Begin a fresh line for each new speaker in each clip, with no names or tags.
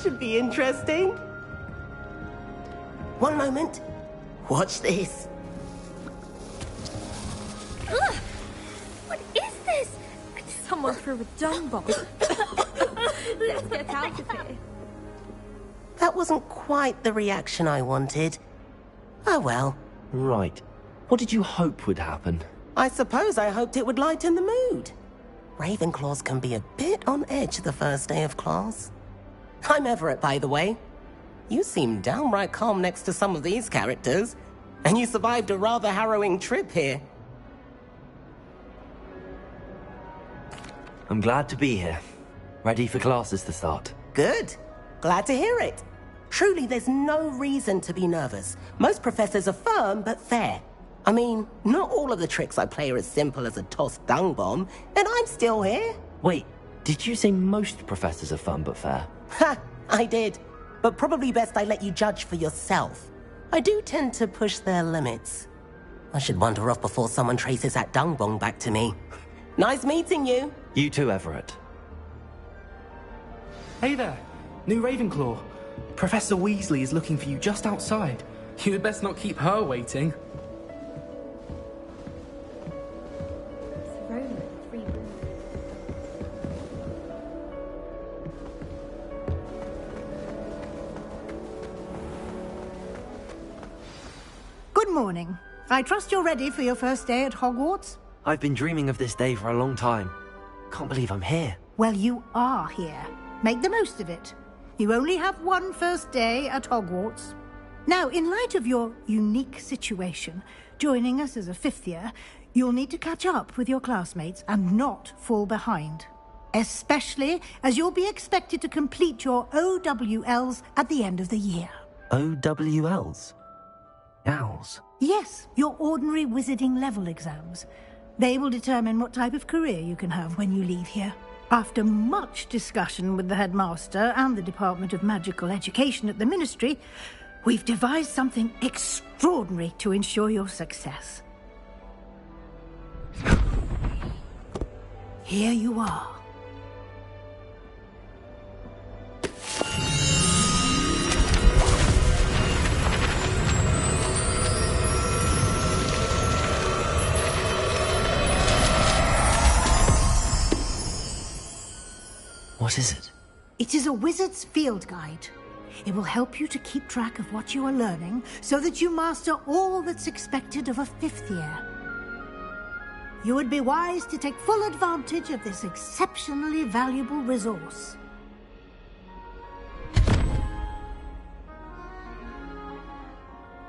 This should be interesting. One moment. Watch this.
Ugh! What is this? Someone threw a dung bomb. Let's get out of here.
That wasn't quite the reaction I wanted. Oh well.
Right. What did you hope would happen?
I suppose I hoped it would lighten the mood. Ravenclaws can be a bit on edge the first day of class. I'm Everett, by the way. You seem downright calm next to some of these characters, and you survived a rather harrowing trip here.
I'm glad to be here. Ready for classes to start.
Good. Glad to hear it. Truly, there's no reason to be nervous. Most professors are firm but fair. I mean, not all of the tricks I play are as simple as a tossed dung bomb, and I'm still here.
Wait, did you say most professors are fun but fair?
Ha! I did. But probably best I let you judge for yourself. I do tend to push their limits. I should wander off before someone traces that dung bomb back to me. Nice meeting you.
You too, Everett.
Hey there, new Ravenclaw. Professor Weasley is looking for you just outside. You had best not keep her waiting.
Good morning. I trust you're ready for your first day at Hogwarts?
I've been dreaming of this day for a long time. Can't believe I'm here.
Well, you are here. Make the most of it. You only have one first day at Hogwarts. Now, in light of your unique situation, joining us as a fifth year, you'll need to catch up with your classmates and not fall behind. Especially as you'll be expected to complete your OWLs at the end of the year.
OWLs? Owls?
Yes, your ordinary wizarding level exams. They will determine what type of career you can have when you leave here. After much discussion with the headmaster and the Department of Magical Education at the Ministry, we've devised something extraordinary to ensure your success. Here you are.
What is it?
It is a wizard's field guide. It will help you to keep track of what you are learning so that you master all that's expected of a fifth year. You would be wise to take full advantage of this exceptionally valuable resource.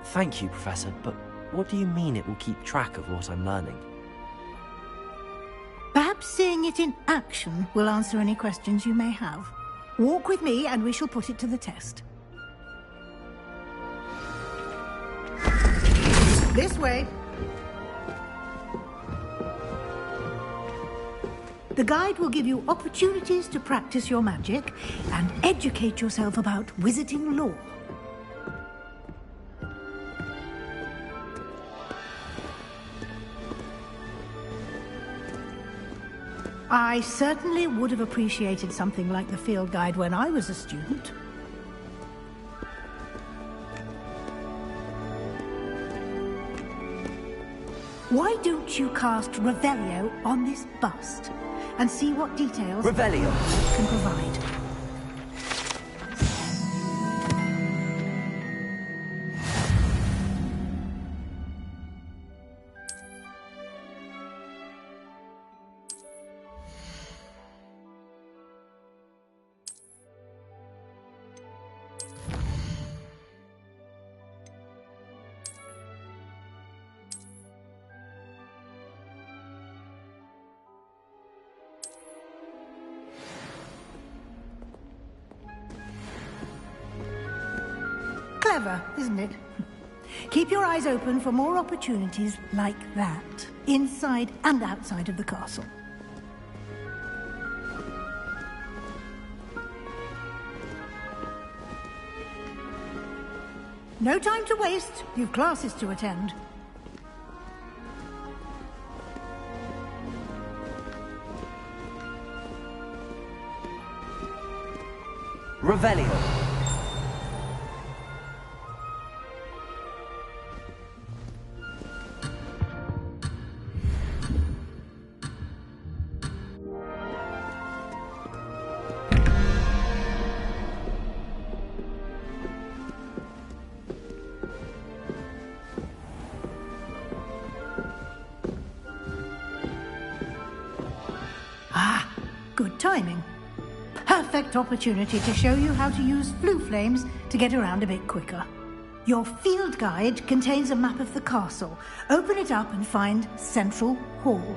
Thank you, Professor, but what do you mean it will keep track of what I'm learning?
Perhaps seeing it in action will answer any questions you may have. Walk with me and we shall put it to the test. This way. The guide will give you opportunities to practice your magic and educate yourself about wizarding lore. I certainly would have appreciated something like the field guide when I was a student. Why don't you cast Revelio on this bust and see what details
Revelio
it can provide? Clever, isn't it? Keep your eyes open for more opportunities like that, inside and outside of the castle. No time to waste. You've classes to attend.
Revelio.
Good timing. Perfect opportunity to show you how to use flue flames to get around a bit quicker. Your field guide contains a map of the castle. Open it up and find Central Hall.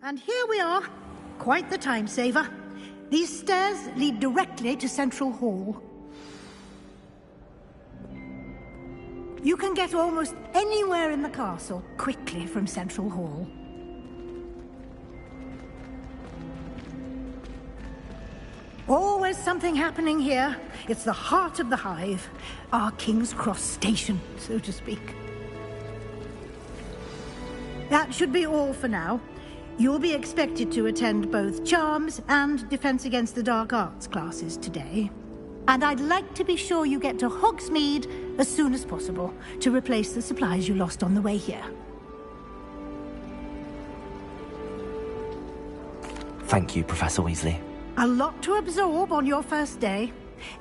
And here we are. Quite the time saver. These stairs lead directly to Central Hall. You can get almost anywhere in the castle quickly from Central Hall. Always something happening here. It's the heart of the hive. Our King's Cross station, so to speak. That should be all for now. You'll be expected to attend both Charms and Defense Against the Dark Arts classes today. And I'd like to be sure you get to Hogsmeade as soon as possible to replace the supplies you lost on the way here.
Thank you, Professor Weasley.
A lot to absorb on your first day,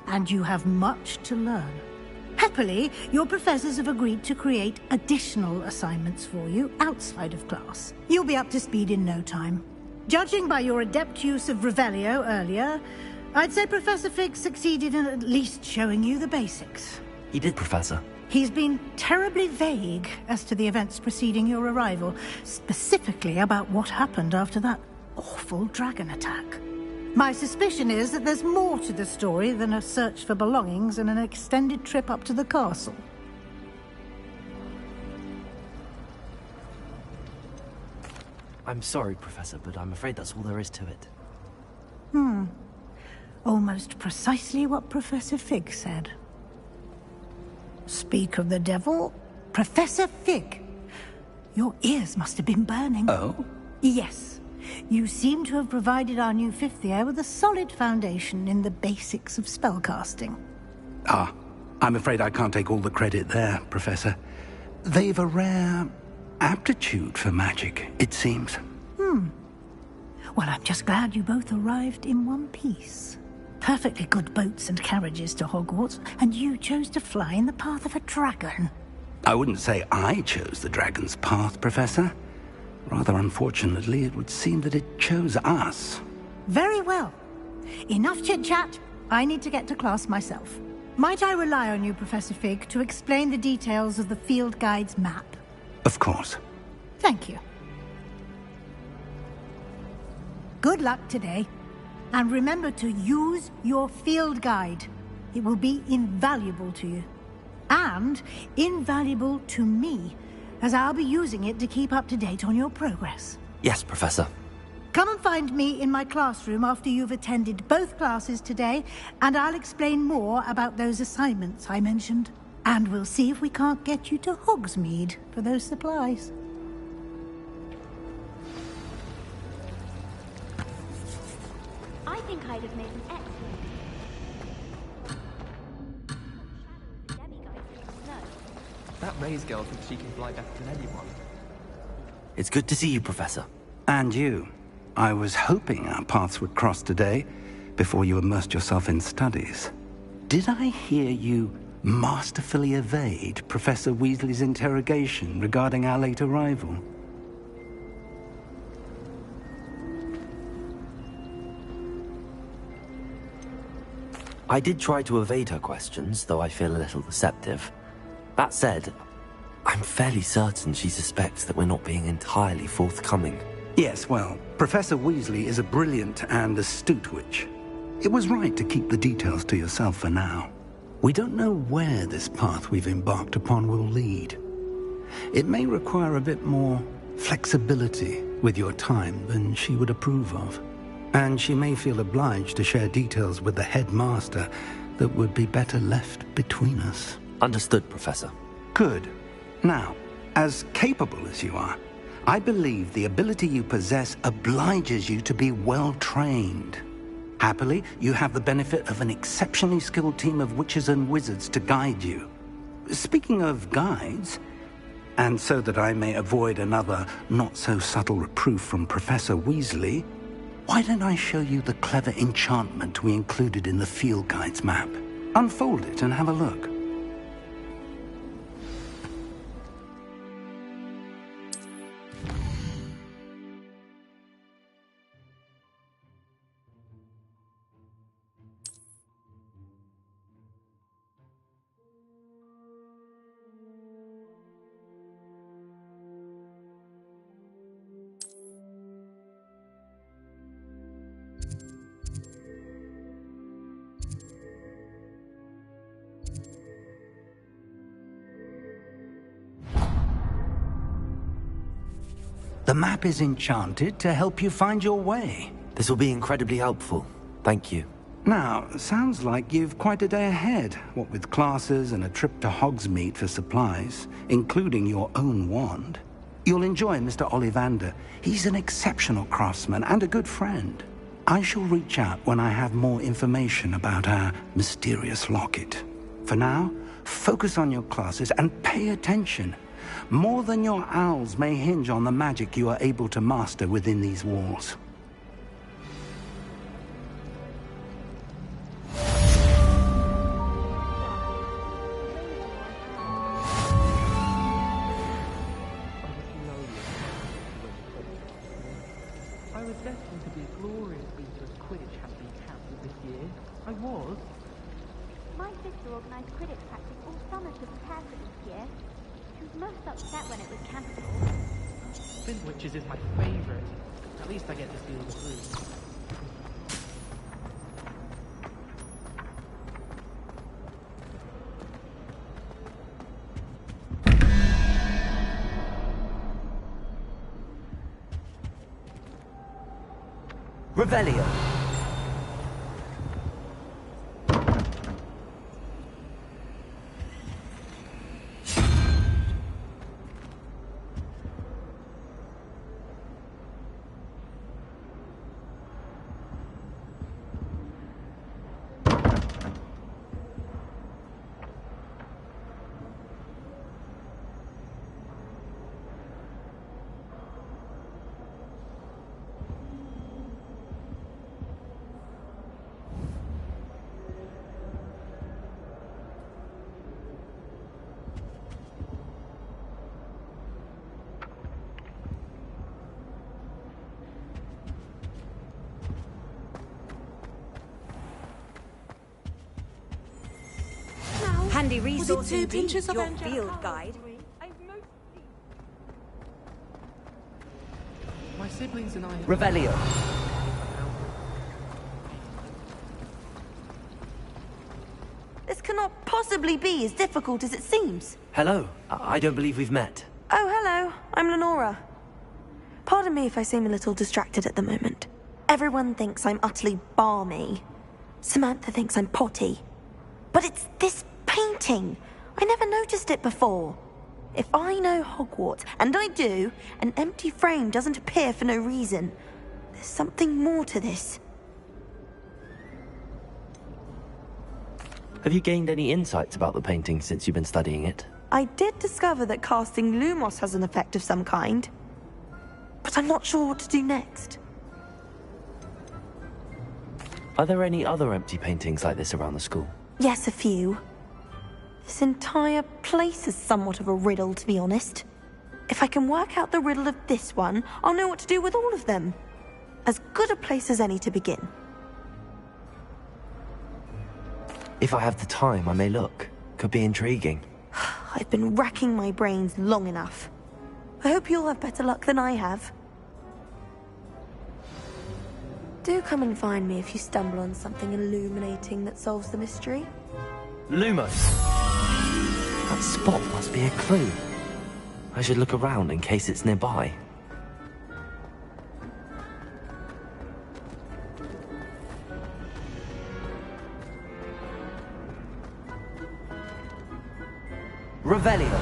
and you have much to learn. Happily, your professors have agreed to create additional assignments for you outside of class. You'll be up to speed in no time. Judging by your adept use of Revelio earlier, I'd say Professor Fig succeeded in at least showing you the basics.
He did, Professor.
He's been terribly vague as to the events preceding your arrival, specifically about what happened after that awful dragon attack. My suspicion is that there's more to the story than a search for belongings and an extended trip up to the castle.
I'm sorry, Professor, but I'm afraid that's all there is to it.
Almost precisely what Professor Fig said. Speak of the devil, Professor Fig. Your ears must have been burning.
Oh?
Yes. You seem to have provided our new fifth year with a solid foundation in the basics of spellcasting.
Ah, I'm afraid I can't take all the credit there, Professor. They've a rare aptitude for magic, it seems.
Well, I'm just glad you both arrived in one piece. Perfectly good boats and carriages to Hogwarts, and you chose to fly in the path of a dragon.
I wouldn't say I chose the dragon's path, Professor. Rather unfortunately, it would seem that it chose us.
Very well. Enough chit-chat. I need to get to class myself. Might I rely on you, Professor Fig, to explain the details of the field guide's map?
Of course.
Thank you. Good luck today. And remember to use your field guide. It will be invaluable to you. And invaluable to me, as I'll be using it to keep up to date on your progress.
Yes, Professor.
Come and find me in my classroom after you've attended both classes today, and I'll explain more about those assignments I mentioned. And we'll see if we can't get you to Hogsmeade for those supplies.
I think I'd have made an excellent
That Ray's girl thinks she can fly better than anyone.
It's good to see you, Professor.
And you. I was hoping our paths would cross today, before you immersed yourself in studies. Did I hear you masterfully evade Professor Weasley's interrogation regarding our late arrival?
I did try to evade her questions, though I feel a little deceptive. That said, I'm fairly certain she suspects that we're not being entirely forthcoming.
Yes, well, Professor Weasley is a brilliant and astute witch. It was right to keep the details to yourself for now. We don't know where this path we've embarked upon will lead. It may require a bit more flexibility with your time than she would approve of. And she may feel obliged to share details with the headmaster that would be better left between us.
Understood, Professor.
Good. Now, as capable as you are, I believe the ability you possess obliges you to be well-trained. Happily, you have the benefit of an exceptionally skilled team of witches and wizards to guide you. Speaking of guides, and so that I may avoid another not-so-subtle reproof from Professor Weasley, why don't I show you the clever enchantment we included in the field guide's map? Unfold it and have a look. The map is enchanted to help you find your way.
This will be incredibly helpful. Thank you.
Now, sounds like you've quite a day ahead, what with classes and a trip to Hogsmeade for supplies, including your own wand. You'll enjoy Mr. Ollivander. He's an exceptional craftsman and a good friend. I shall reach out when I have more information about our mysterious locket. For now, focus on your classes and pay attention. More than your owls may hinge on the magic you are able to master within these walls.
I was destined to be a glorious beater of Quidditch had been cancelled this year. I was.
My sister organised Quidditch practice all summer to prepare for this year. She was most upset when it was cancelled.
Witches is my favourite. At least I get to see all the crew.
Revelio.
Handy resource indeed, your field guide.
My siblings and I have...
Revelio.
This cannot possibly be as difficult as it seems.
Hello. I don't believe we've met.
Oh, hello. I'm Lenora. Pardon me if I seem a little distracted at the moment. Everyone thinks I'm utterly balmy. Samantha thinks I'm potty. But it's this painting. I never noticed it before. If I know Hogwarts, and I do, an empty frame doesn't appear for no reason. There's something more to this.
Have you gained any insights about the painting since you've been studying it?
I did discover that casting Lumos has an effect of some kind. But I'm not sure what to do next.
Are there any other empty paintings like this around the school?
Yes, a few. This entire place is somewhat of a riddle, to be honest. If I can work out the riddle of this one, I'll know what to do with all of them. As good a place as any to begin.
If I have the time, I may look. Could be intriguing.
I've been racking my brains long enough. I hope you'll have better luck than I have. Do come and find me if you stumble on something illuminating that solves the mystery.
Lumos! That spot must be a clue. I should look around in case it's nearby. Revelio.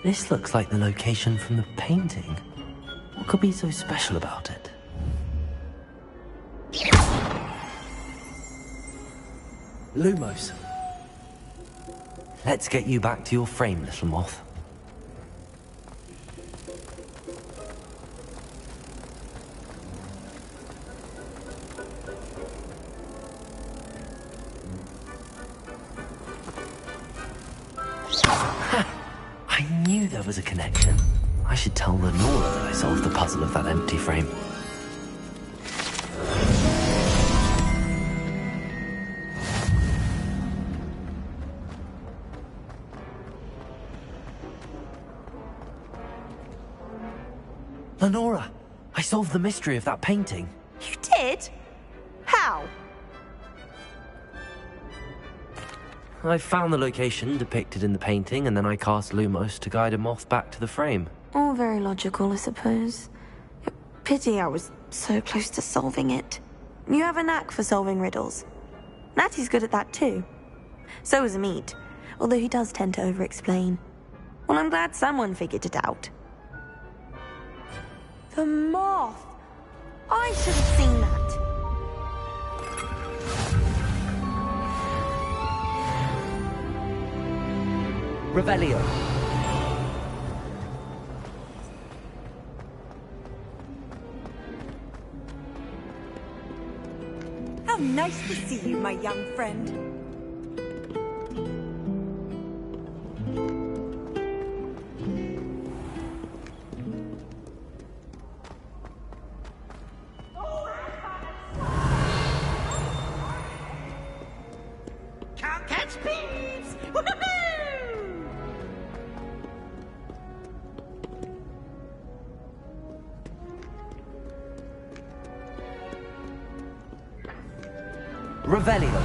This looks like the location from the painting. What could be so special about it? Lumos. Let's get you back to your frame, little moth. I knew there was a connection. I should tell Lenora that I solved the puzzle of that empty frame. Lenora, I solved the mystery of that painting.
You did? How?
I found the location depicted in the painting, and then I cast Lumos to guide a moth back to the frame.
All very logical, I suppose. Pity I was so close to solving it. You have a knack for solving riddles. Natty's good at that too. So is Amit, although he does tend to over-explain. Well, I'm glad someone figured it out. The moth! I should have seen that.
Revelio.
How nice to see you, my young friend.
Can't catch peeps! Woohoo!
Revelio.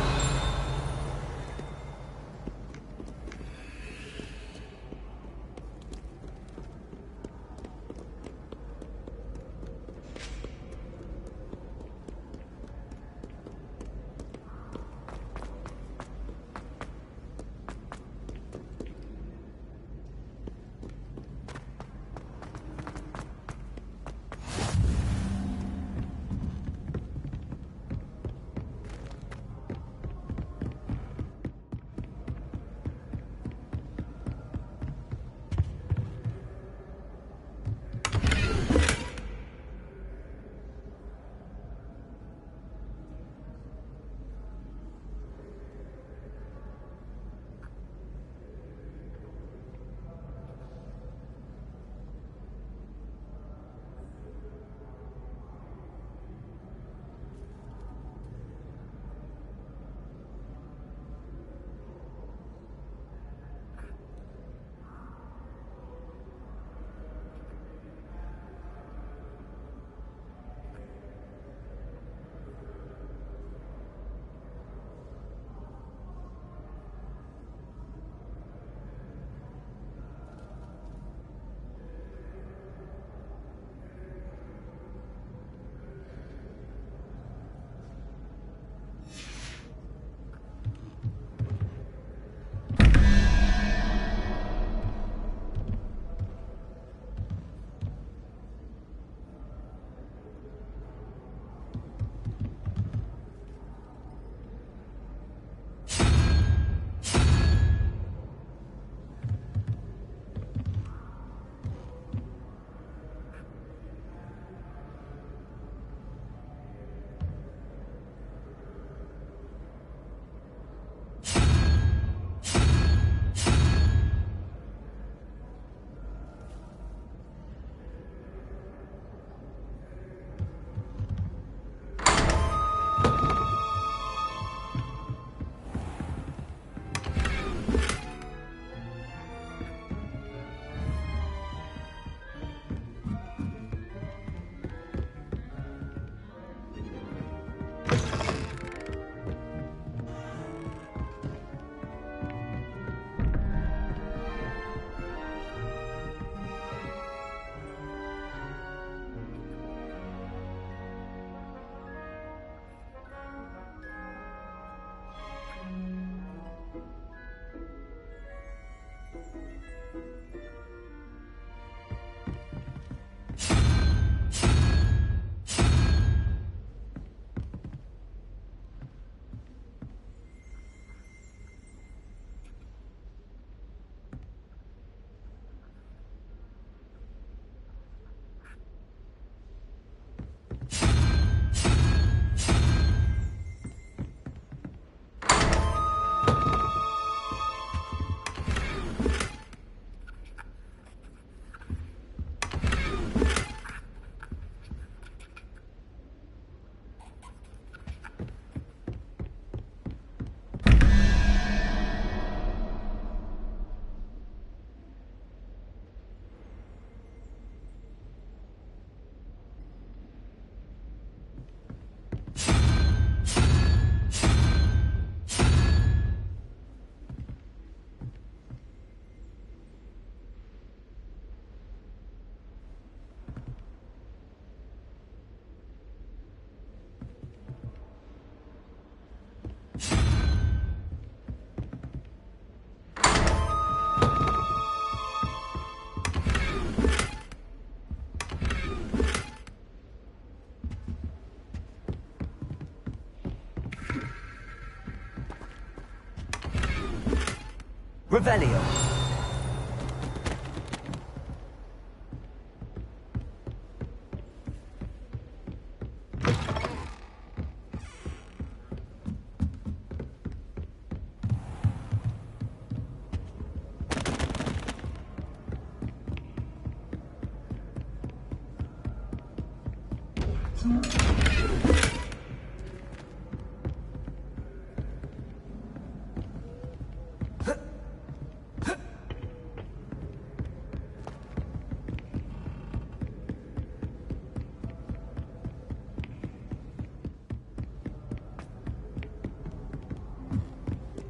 Revelio.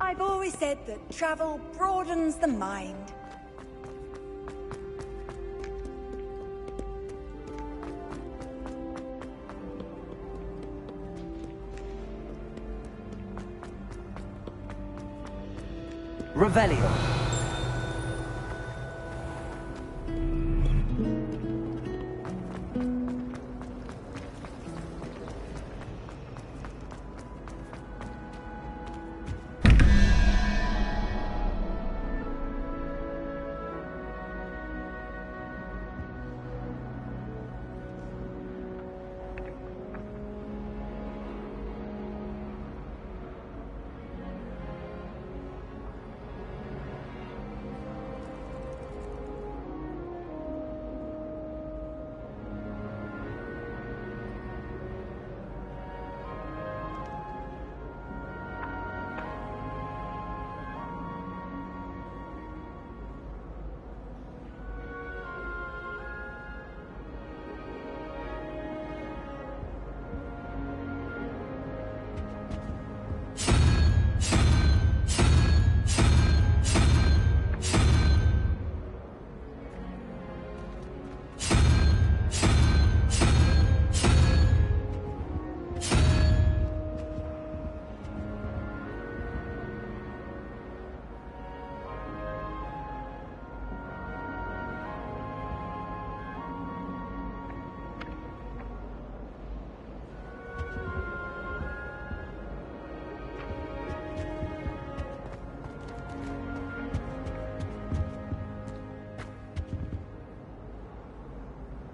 I've always said that travel broadens the mind.
Revelio.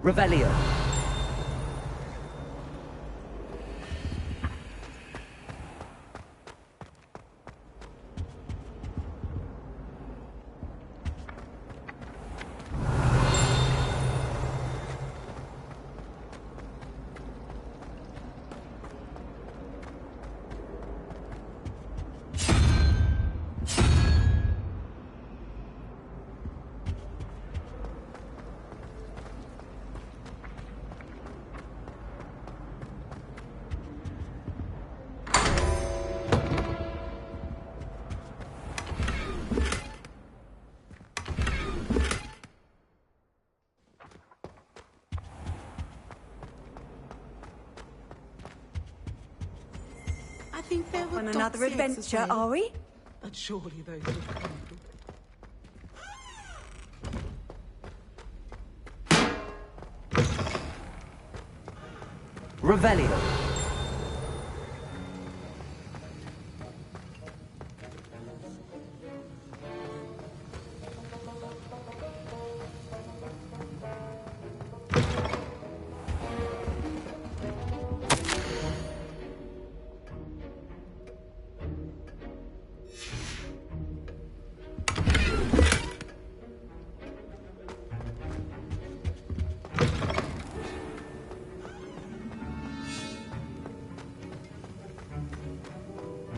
Revelio.
I think there were
On another
dots
adventure,
as well.
are we?
But surely those would come from...
Revelio.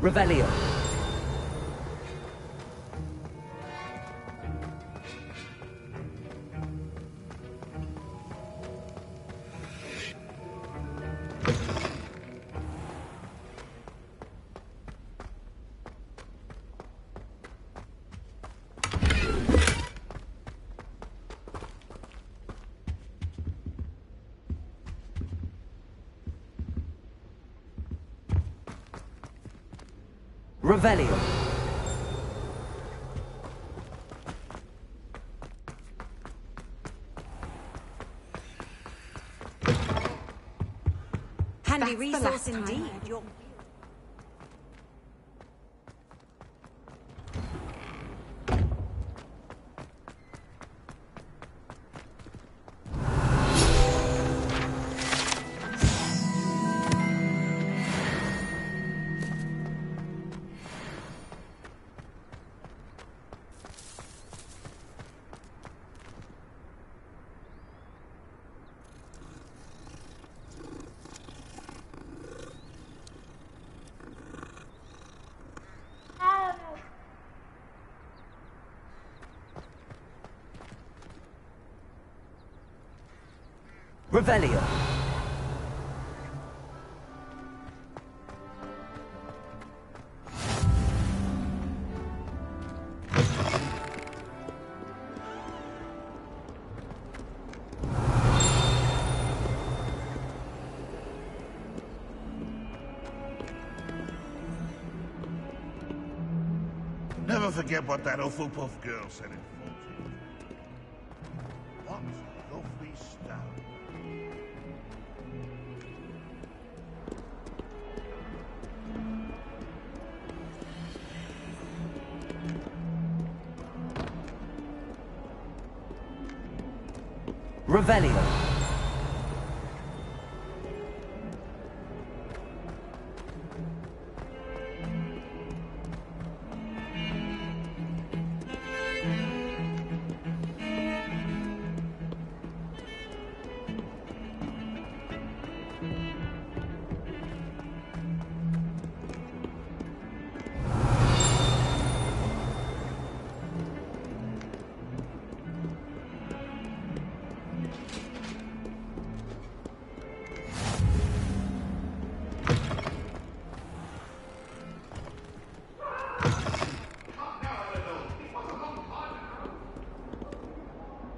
Revelio. Revelio.
Handy
That's the
resource
last time.
indeed. You're...
Revelio.
Never forget what that Hufflepuff girl said in 14. What lovely stuff.
Revelio.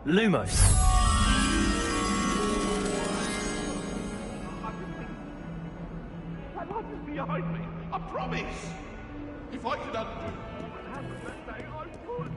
Lumos.
That light is behind me, I promise! If I could undo all that happened that day, I would!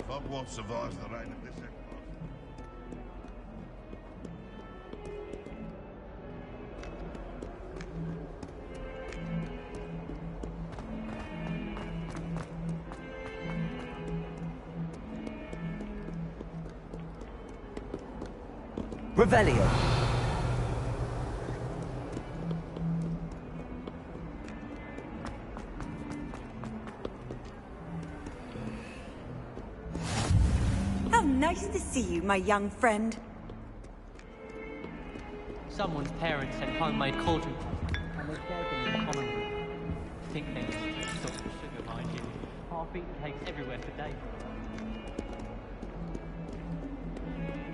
Hogwarts survives the reign of this Emperor.
Revelio.
How nice to see you, my young friend.
Someone's parents had homemade cauldron and they served them in the common room. Think things, sort of sugar, mind you. Half-eaten cakes everywhere for days.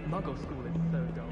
Muggle school is so dull.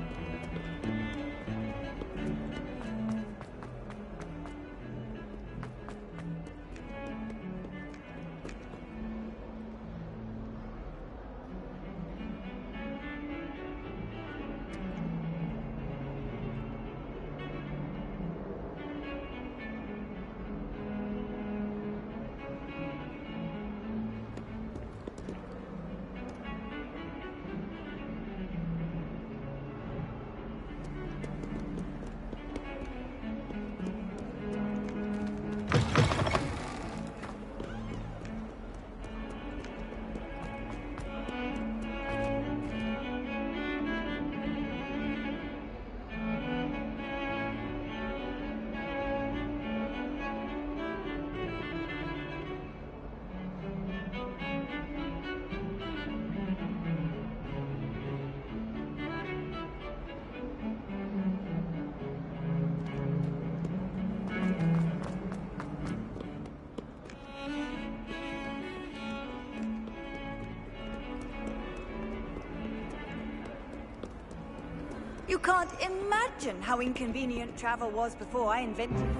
You can't imagine how inconvenient travel was before I invented it.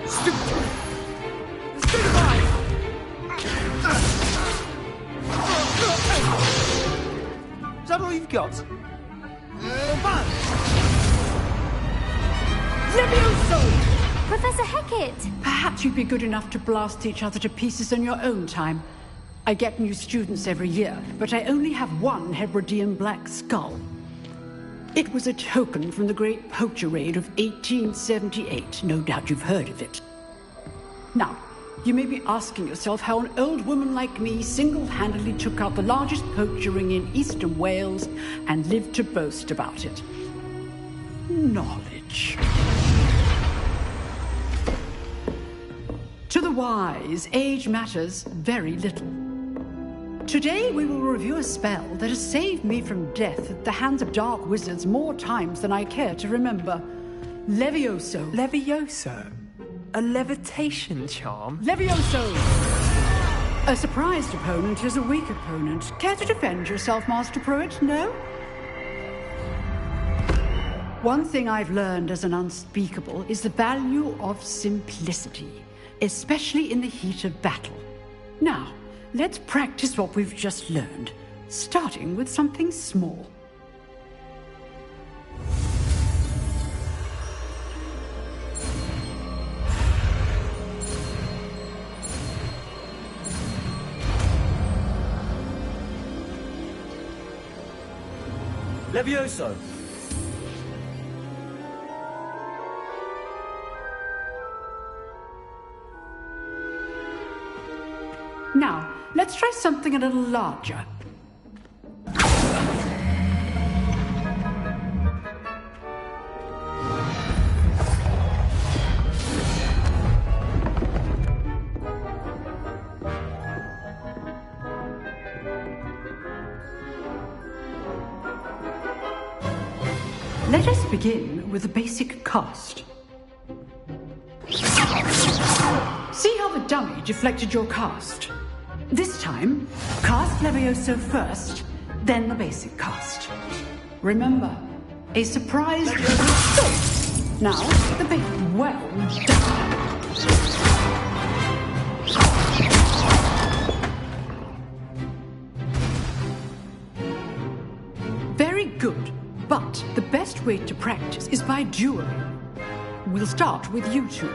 Stay alive! Is that all you've got?
Professor Hecat!
Perhaps you'd be good enough to blast each other to pieces on your own time. I get new students every year, but I only have one Hebridean black skull. It was a token from the Great Poacher Raid of 1878. No doubt you've heard of it. Now, you may be asking yourself how an old woman like me single-handedly took out the largest poacher ring in eastern Wales and lived to boast about it. Knowledge. To the wise, age matters very little. Today we will review a spell that has saved me from death at the hands of dark wizards more times than I care to remember. Levioso.
Levioso? A levitation charm?
Levioso! A surprised opponent is a weak opponent. Care to defend yourself, Master Pruitt? No? One thing I've learned as an unspeakable is the value of simplicity, especially in the heat of battle. Now, let's practice what we've just learned, starting with something small.
Levioso!
Now, let's try something a little larger. Let us begin with the basic cast. See how the dummy deflected your cast? This time, cast Levioso first, then the basic cast. Remember, a surprise... Now, the big... well done. Very good, but the best way to practice is by dueling. We'll start with you two.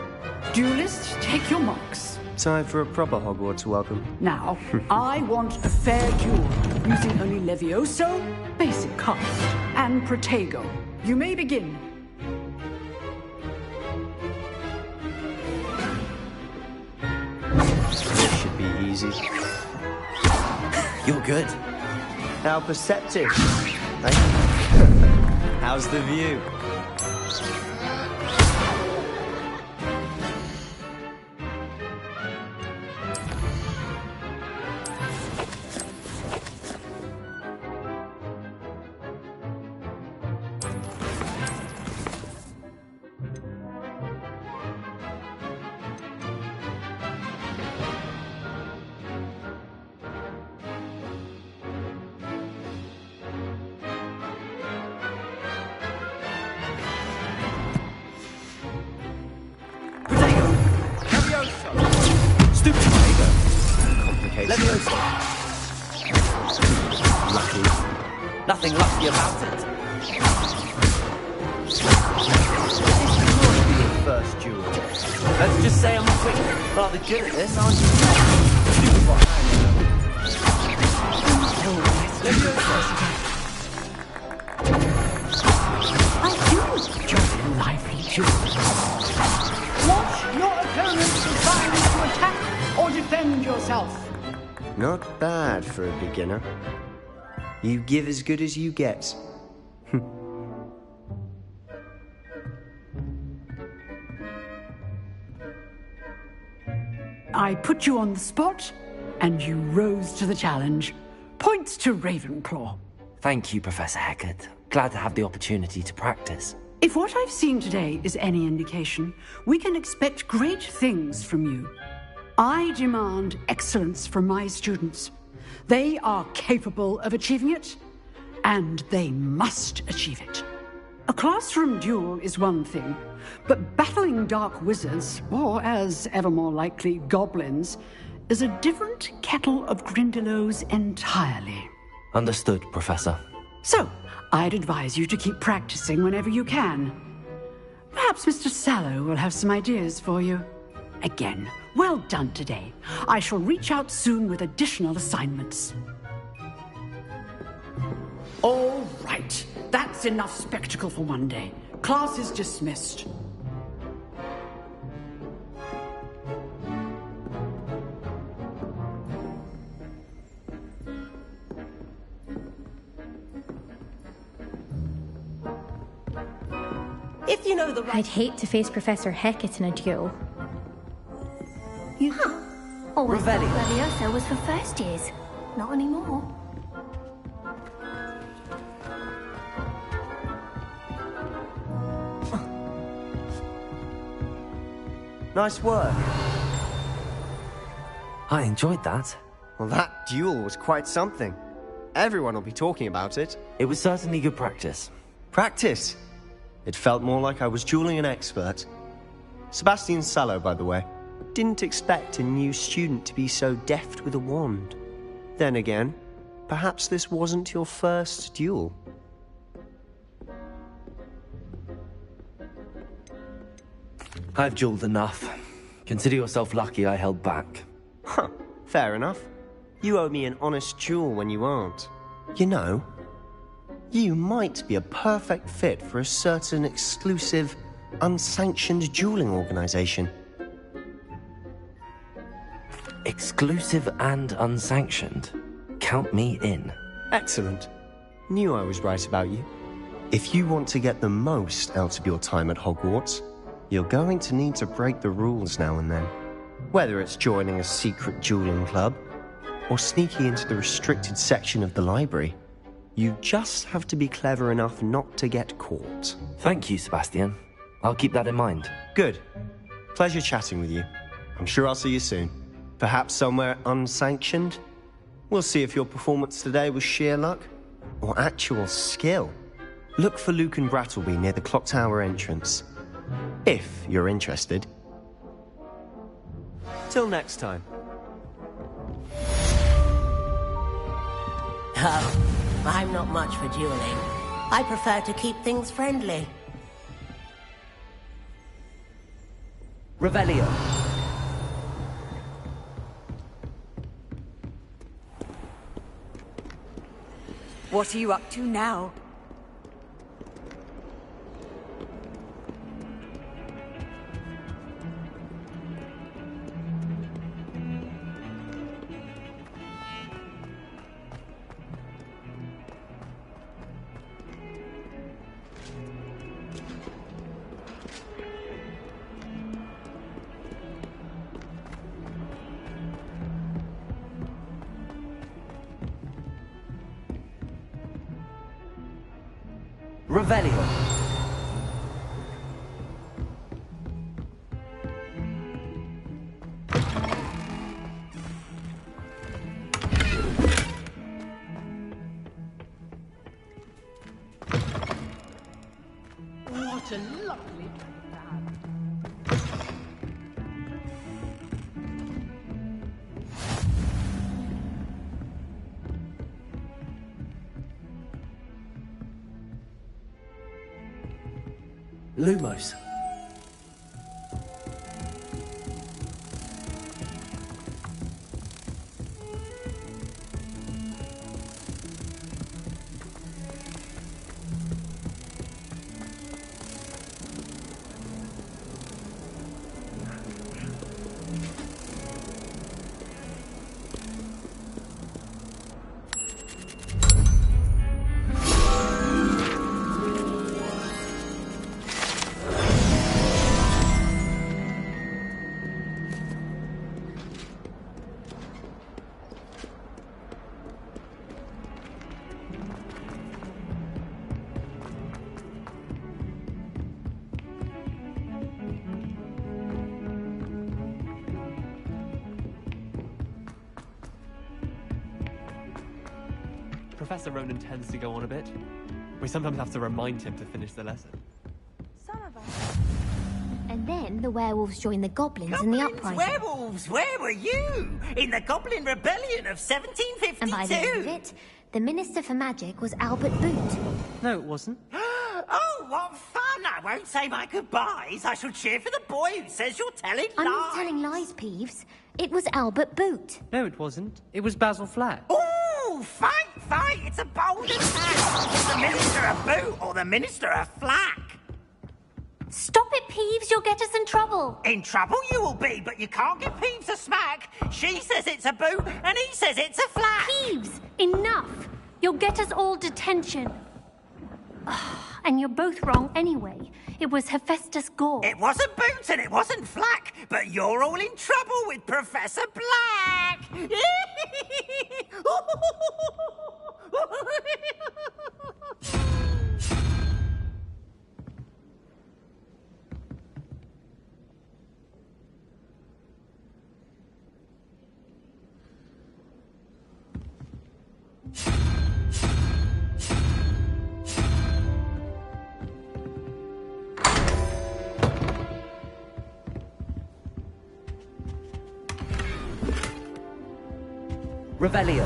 Duelists, take your marks.
Time for a proper Hogwarts welcome.
Now, I want a fair duel, using only Levioso, basic cast, and Protego. You may begin.
This should be easy.
You're good.
How perceptive. How's the view?
Levioso. Lucky. Nothing lucky about it. This could be your first duel. Let's just say I'm quick, rather good at this, aren't you? Super
I do enjoy lively duels. Watch your opponent decide to attack or defend yourself.
Not bad for a beginner. You give as good as you get.
I put you on the spot, and you rose to the challenge. Points to Ravenclaw.
Thank you, Professor Hecat. Glad to have the opportunity to practice.
If what I've seen today is any indication, we can expect great things from you. I demand excellence from my students. They are capable of achieving it, and they must achieve it. A classroom duel is one thing, but battling dark wizards, or as ever more likely, goblins, is a different kettle of Grindylows entirely.
Understood, Professor.
So, I'd advise you to keep practicing whenever you can. Perhaps Mr. Sallow will have some ideas for you. Again, well done today. I shall reach out soon with additional assignments. All right. That's enough spectacle for one day. Class is dismissed.
If you know the right...
I'd hate to face Professor Hecat in a duel.
Always thought
Revelio.
Leviosa was for first years. Not anymore.
Nice work.
I enjoyed that.
Well, that duel was quite something. Everyone will be talking about it.
It was certainly good practice.
Practice? It felt more like I was dueling an expert. Sebastian Sallow, by the way. Didn't expect a new student to be so deft with a wand. Then again, perhaps this wasn't your first duel.
I've dueled enough. Consider yourself lucky I held back.
Huh, fair enough. You owe me an honest duel when you aren't. You know, you might be a perfect fit for a certain exclusive, unsanctioned dueling organization.
Exclusive and unsanctioned. Count me in.
Excellent. Knew I was right about you. If you want to get the most out of your time at Hogwarts, you're going to need to break the rules now and then. Whether it's joining a secret dueling club, or sneaking into the restricted section of the library, you just have to be clever enough not to get caught.
Thank you, Sebastian. I'll keep that in mind.
Good. Pleasure chatting with you. I'm sure I'll see you soon. Perhaps somewhere unsanctioned? We'll see if your performance today was sheer luck, or actual skill. Look for Luke and Brattleby near the clock tower entrance. If you're interested. Till next time.
Oh, I'm not much for dueling. I prefer to keep things friendly.
Revelio.
What are you up to now?
Revelio.
What a lovely...
Lumos.
Professor Ronan tends to go on a bit. We sometimes have to remind him to finish the lesson.
Some of us. And then the werewolves joined the goblins in the uprising.
Werewolves, where were you? In the Goblin Rebellion of 1752?
And by the end of it, the Minister for Magic was Albert Boot.
No, it wasn't.
Oh, what fun! I won't say my goodbyes. I shall cheer for the boy who says you're telling
I'm
lies.
not telling lies, Peeves. It was Albert Boot.
No, it wasn't. It was Basil Flack.
Oh, fight! It's a bold attack! It's the Minister of Boot or the Minister of Flack!
Stop it, Peeves. You'll get us in trouble.
In trouble you will be, but you can't give Peeves a smack. She says it's a boot, and he says it's a flack.
Peeves, enough. You'll get us all detention.
And you're both wrong anyway. It was Hephaestus Gore.
It wasn't Boots and it wasn't Flack, but you're all in trouble with Professor Black!
Revelio.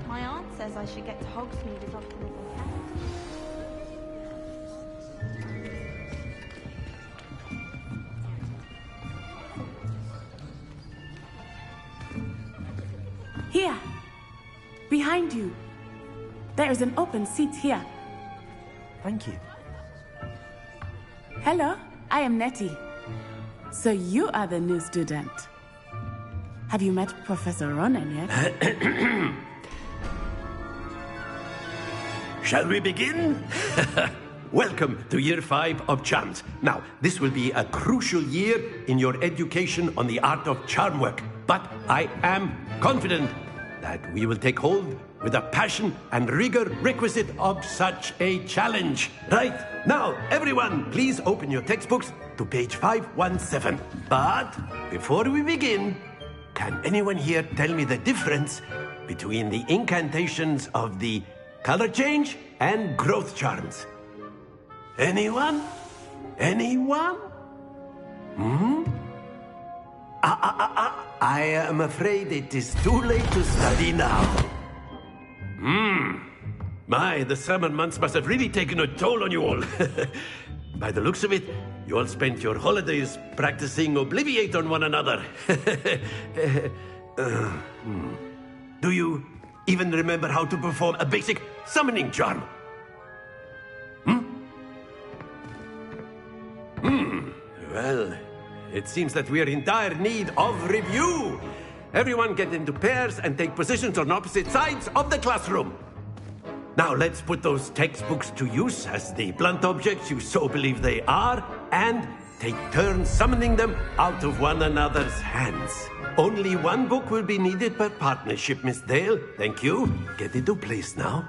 My aunt says I should get to Hogsmeade as often as I can.
Here! Behind you! There is an open seat here.
Thank you.
Hello, I am Nettie. So you are the new student. Have you met Professor Ronan yet?
Shall we begin? Welcome to Year 5 of Charms. Now, this will be a crucial year in your education on the art of charm work. But I am confident that we will take hold with the passion and rigor requisite of such a challenge. Right, now, everyone, please open your textbooks to page 517. But before we begin, can anyone here tell me the difference between the incantations of the color change and growth charms? Anyone? Anyone? I am afraid it is too late to study now. My, the summer months must have really taken a toll on you all. By the looks of it, You all spent your holidays practicing Obliviate on one another. Do you even remember how to perform a basic summoning charm? Well, it seems that we are in dire need of review. Everyone get into pairs and take positions on opposite sides of the classroom. Now let's put those textbooks to use as the blunt objects you so believe they are, and take turns summoning them out of one another's hands. Only one book will be needed per partnership, Miss Dale. Thank you. Get into place now.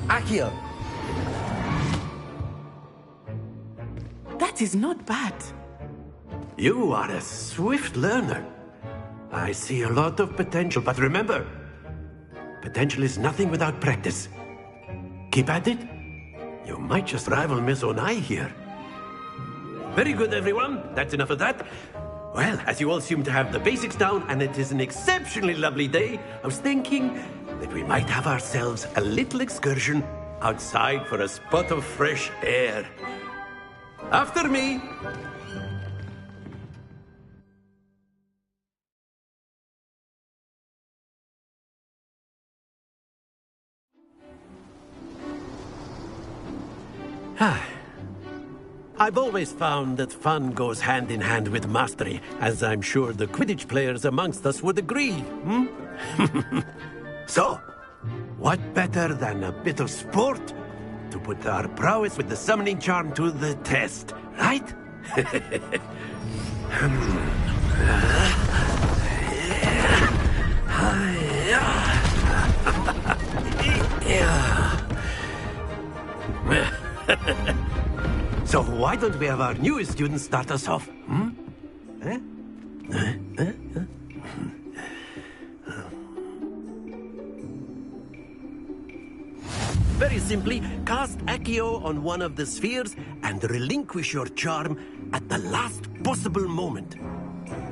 Accio!
That is not bad.
You are a swift learner. I see a lot of potential, but remember, potential is nothing without practice. Keep at it. You might just rival Miss Onai here. Very good, everyone. That's enough of that. Well, as you all seem to have the basics down, and it is an exceptionally lovely day, I was thinking that we might have ourselves a little excursion outside for a spot of fresh air. After me. I've always found that fun goes hand in hand with mastery, as I'm sure the Quidditch players amongst us would agree. So, what better than a bit of sport to put our prowess with the summoning charm to the test, right? So why don't we have our newest student start us off? Very simply, cast Accio on one of the spheres and relinquish your charm at the last possible moment.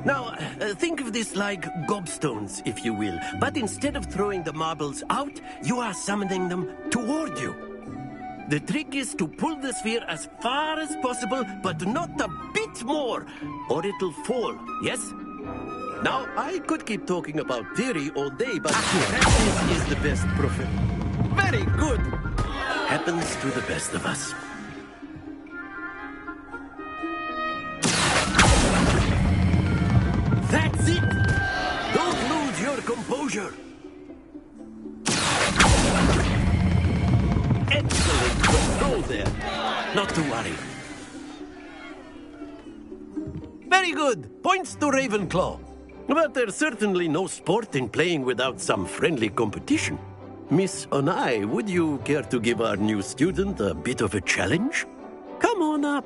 Now, think of this like gobstones, if you will, but instead of throwing the marbles out, you are summoning them toward you. The trick is to pull the sphere as far as possible, but not a bit more, or it'll fall, yes? Now, I could keep talking about theory all day, but practice is the best prophet. Very good! Happens to the best of us. That's it! Don't lose your composure! Excellent control there. Not to worry. Very good. Points to Ravenclaw. But there's certainly no sport in playing without some friendly competition. Miss Onai, would you care to give our new student a bit of a challenge? Come on up.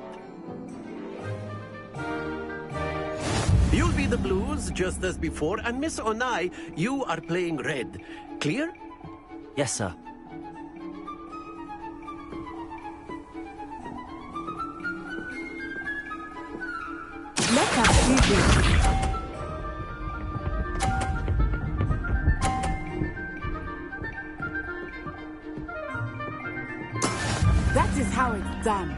You'll be the blues, just as before, and Miss Onai, you are playing red. Clear?
Yes, sir.
Let us do this. That is how it's done.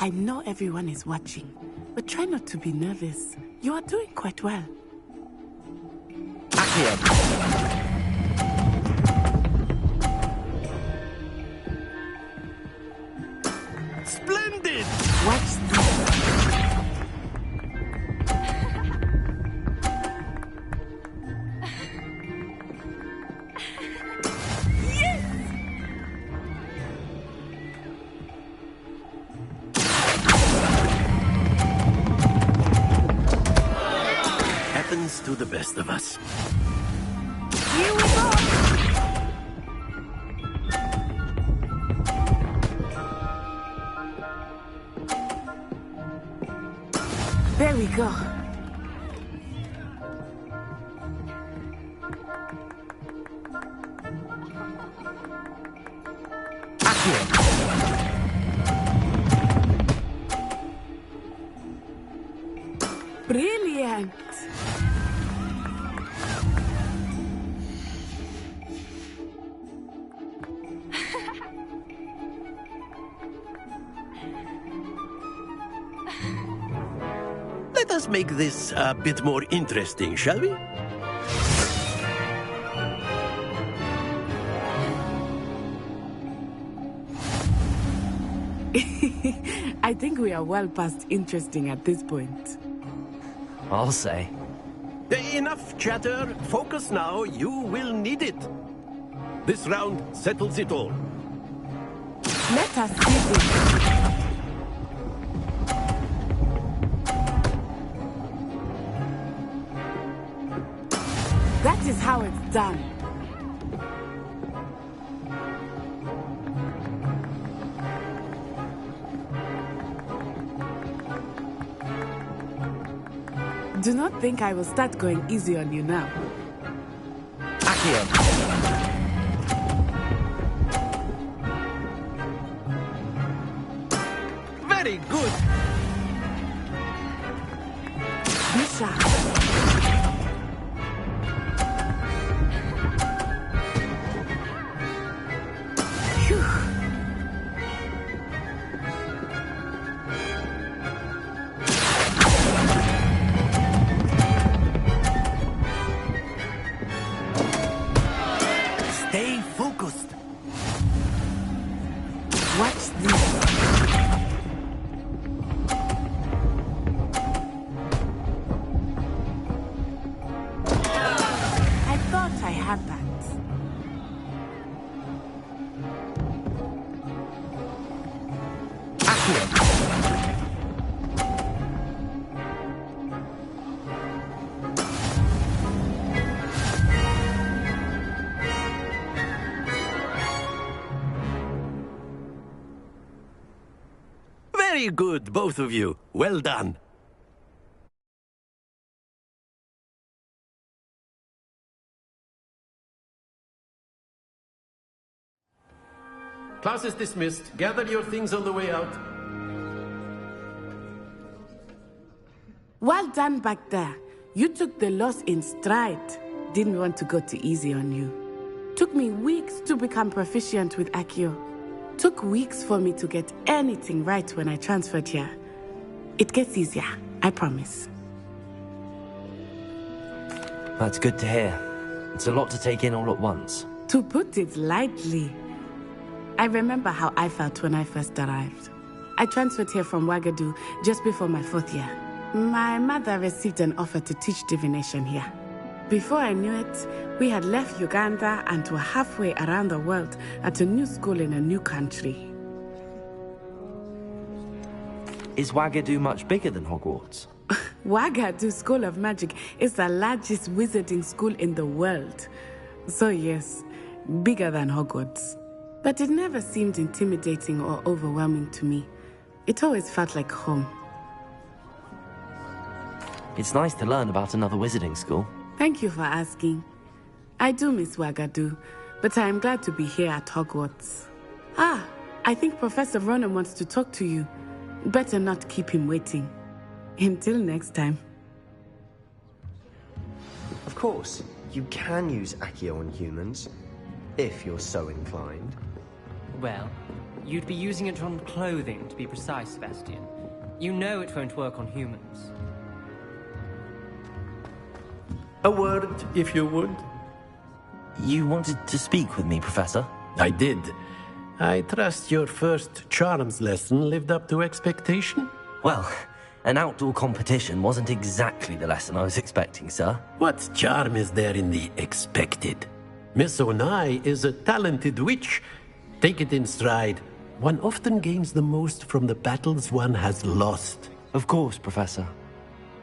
I know everyone is watching, but try not to be nervous. You are doing quite well.
Splendid!
Watch this.
Happens to the best of us.
Here we go! There we go. Brilliant!
Let us make this a bit more interesting, shall we?
I think we are well past interesting at this point.
I'll say.
Enough chatter. Focus now. You will need it. This round settles it all.
Let us see this. That is how it's done. Do not think I will start going easy on you now.
Accio.
Very good.
Be sharp.
Stay focused.
Watch this. I thought I had that.
Very good, both of you. Well done. Class is dismissed. Gather your things on the way out.
Well done back there. You took the loss in stride. Didn't want to go too easy on you. Took me weeks to become proficient with Accio. Took weeks for me to get anything right when I transferred here. It gets easier, I promise.
That's good to hear. It's a lot to take in all at once.
To put it lightly, I remember how I felt when I first arrived. I transferred here from Ouagadougou just before my 4th year. My mother received an offer to teach divination here. Before I knew it, we had left Uganda and were halfway around the world at a new school in a new country.
Is Ouagadougou much bigger than Hogwarts?
Ouagadougou School of Magic is the largest wizarding school in the world. So yes, bigger than Hogwarts. But it never seemed intimidating or overwhelming to me. It always felt like home.
It's nice to learn about another wizarding school.
Thank you for asking. I do miss Ouagadougou, but I am glad to be here at Hogwarts. Ah, I think Professor Ronan wants to talk to you. Better not keep him waiting. Until next time.
Of course, you can use Accio on humans, if you're so inclined.
Well, You'd be using it on clothing, to be precise, Sebastian. You know it won't work on humans.
A word, if you would.
You wanted to speak with me, Professor?
I did. I trust your first charms lesson lived up to expectation?
Well, an outdoor competition wasn't exactly the lesson I was expecting, sir.
What charm is there in the expected? Miss Onai is a talented witch. Take it in stride. One often gains the most from the battles one has lost.
Of course, Professor.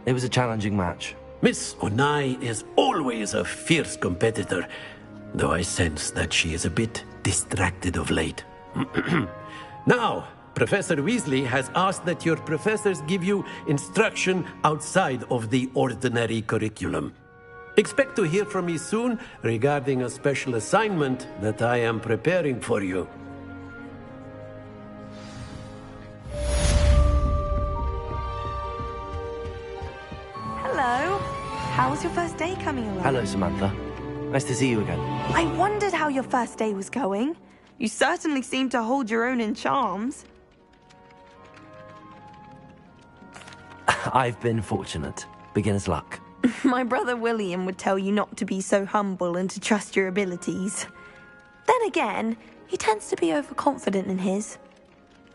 It was a challenging match.
Miss Onai is always a fierce competitor, though I sense that she is a bit distracted of late. Now, Professor Weasley has asked that your professors give you instruction outside of the ordinary curriculum. Expect to hear from me soon regarding a special assignment that I am preparing for you.
Hello. How was your first day coming along?
Hello, Samantha. Nice to see you again.
I wondered how your first day was going. You certainly seem to hold your own in charms.
I've been fortunate. Beginner's luck.
My brother William would tell you not to be so humble and to trust your abilities. Then again, he tends to be overconfident in his.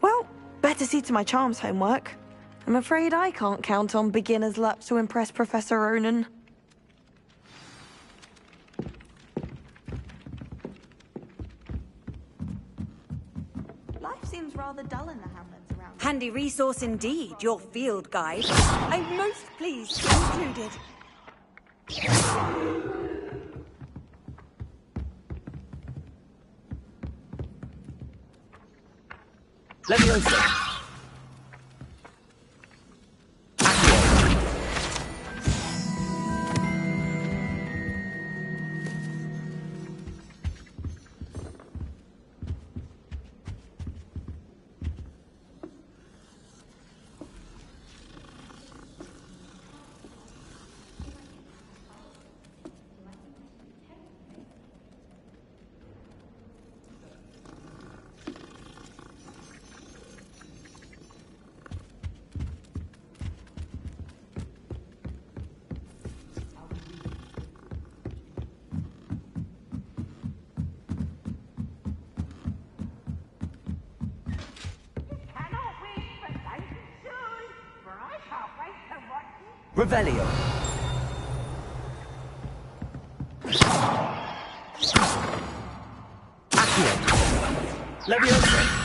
Well, better see to my charms homework. I'm afraid I can't count on beginner's luck to impress Professor Ronan. Life seems rather dull in the hamlets around.
Handy resource indeed, your field guide. I'm most pleased to be included.
Leviosa! Revelio. Accio. Leviosa.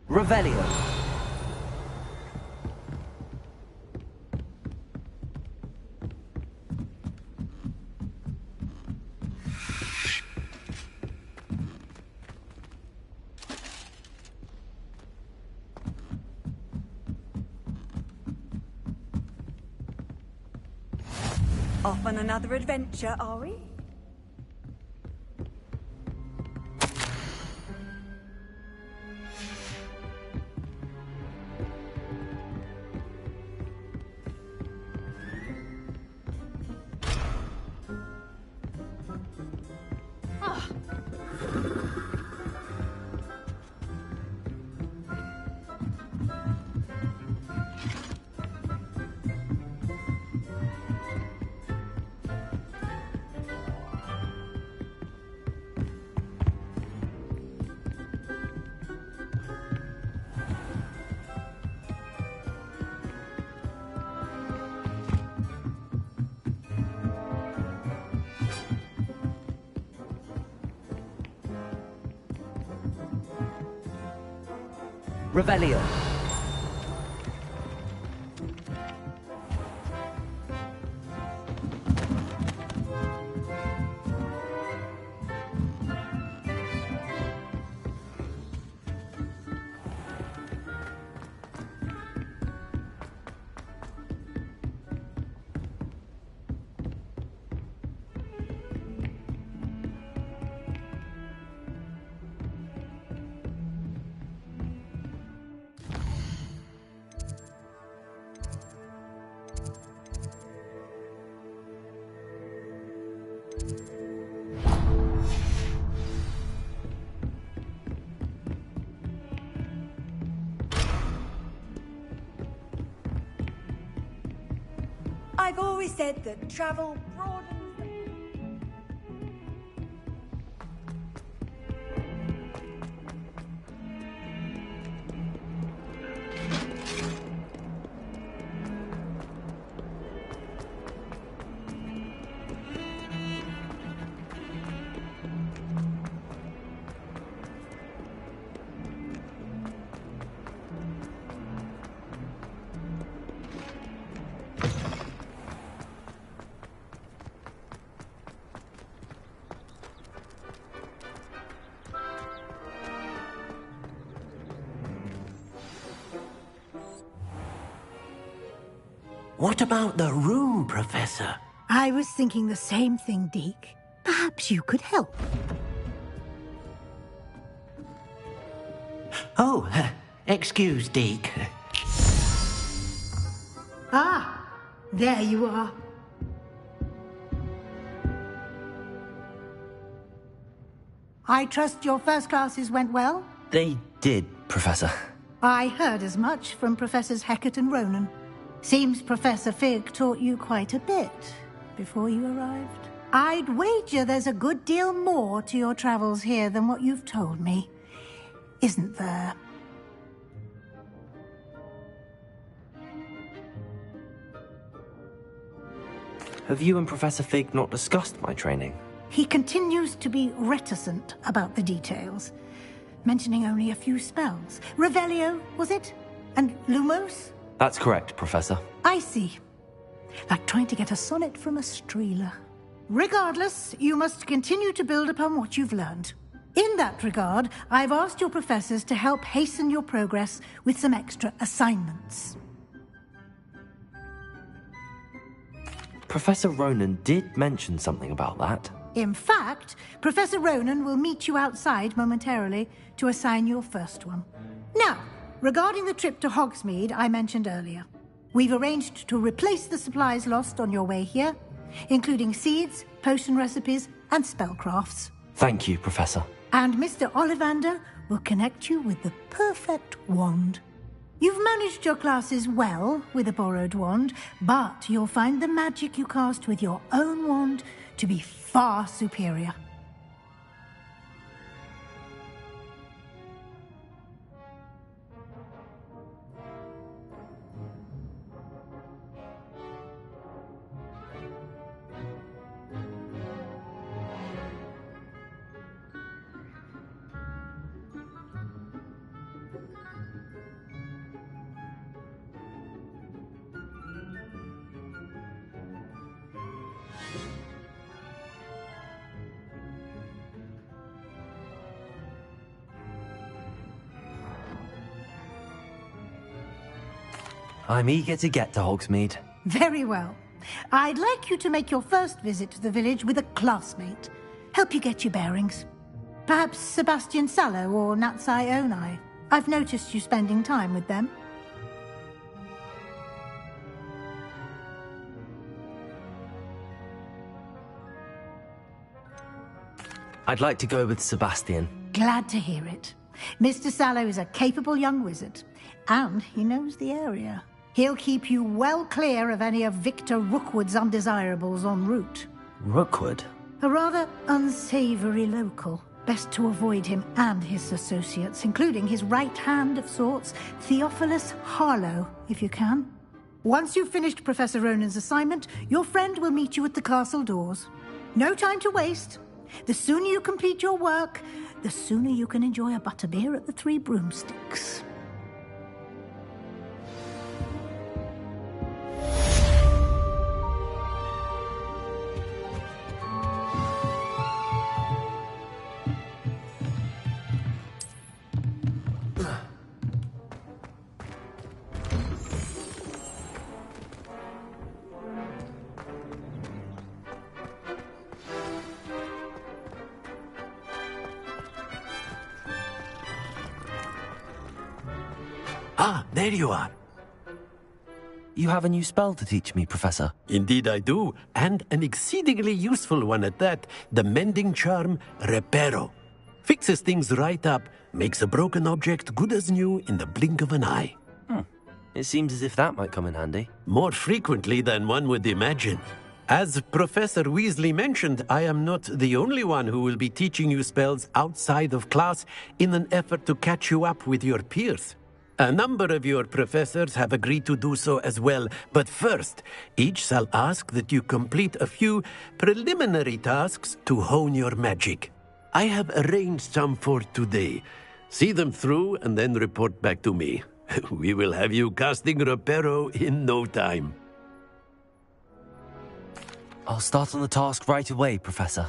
Revelio.
Off on another adventure, are we?
Revelio.
I've always said that travel broadens.
What about the room, Professor?
I was thinking the same thing, Deke. Perhaps you could help.
Oh, excuse, Deke.
Ah, there you are. I trust your first classes went well?
They did, Professor.
I heard as much from Professors Hecat and Ronan. Seems Professor Fig taught you quite a bit before you arrived. I'd wager there's a good deal more to your travels here than what you've told me. Isn't there?
Have you and Professor Fig not discussed my training?
He continues to be reticent about the details, mentioning only a few spells. Revelio, was it? And Lumos?
That's correct, Professor.
I see. Like trying to get a sonnet from a streeler. Regardless, you must continue to build upon what you've learned. In that regard, I've asked your professors to help hasten your progress with some extra assignments.
Professor Ronan did mention something about that.
In fact, Professor Ronan will meet you outside momentarily to assign your first one. Now, regarding the trip to Hogsmeade I mentioned earlier, we've arranged to replace the supplies lost on your way here, including seeds, potion recipes, and spellcrafts.
Thank you, Professor.
And Mr. Ollivander will connect you with the perfect wand. You've managed your classes well with a borrowed wand, but you'll find the magic you cast with your own wand to be far superior.
I'm eager to get to Hogsmeade.
Very well. I'd like you to make your first visit to the village with a classmate. Help you get your bearings. Perhaps Sebastian Sallow or Natsai Onai. I've noticed you spending time with them.
I'd like to go with Sebastian.
Glad to hear it. Mr. Sallow is a capable young wizard, and he knows the area. He'll keep you well clear of any of Victor Rookwood's undesirables en route.
Rookwood?
A rather unsavory local. Best to avoid him and his associates, including his right hand of sorts, Theophilus Harlow, if you can. Once you've finished Professor Ronan's assignment, your friend will meet you at the castle doors. No time to waste. The sooner you complete your work, the sooner you can enjoy a butterbeer at the Three Broomsticks.
Ah, there you are.
You have a new spell to teach me, Professor.
Indeed I do, and an exceedingly useful one at that. The mending charm, Reparo. Fixes things right up, makes a broken object good as new in the blink of an eye.
It seems as if that might come in handy.
More frequently than one would imagine. As Professor Weasley mentioned, I am not the only one who will be teaching you spells outside of class in an effort to catch you up with your peers. A number of your professors have agreed to do so as well, but first, each shall ask that you complete a few preliminary tasks to hone your magic. I have arranged some for today. See them through and then report back to me. We will have you casting Reparo in no time.
I'll start on the task right away, Professor.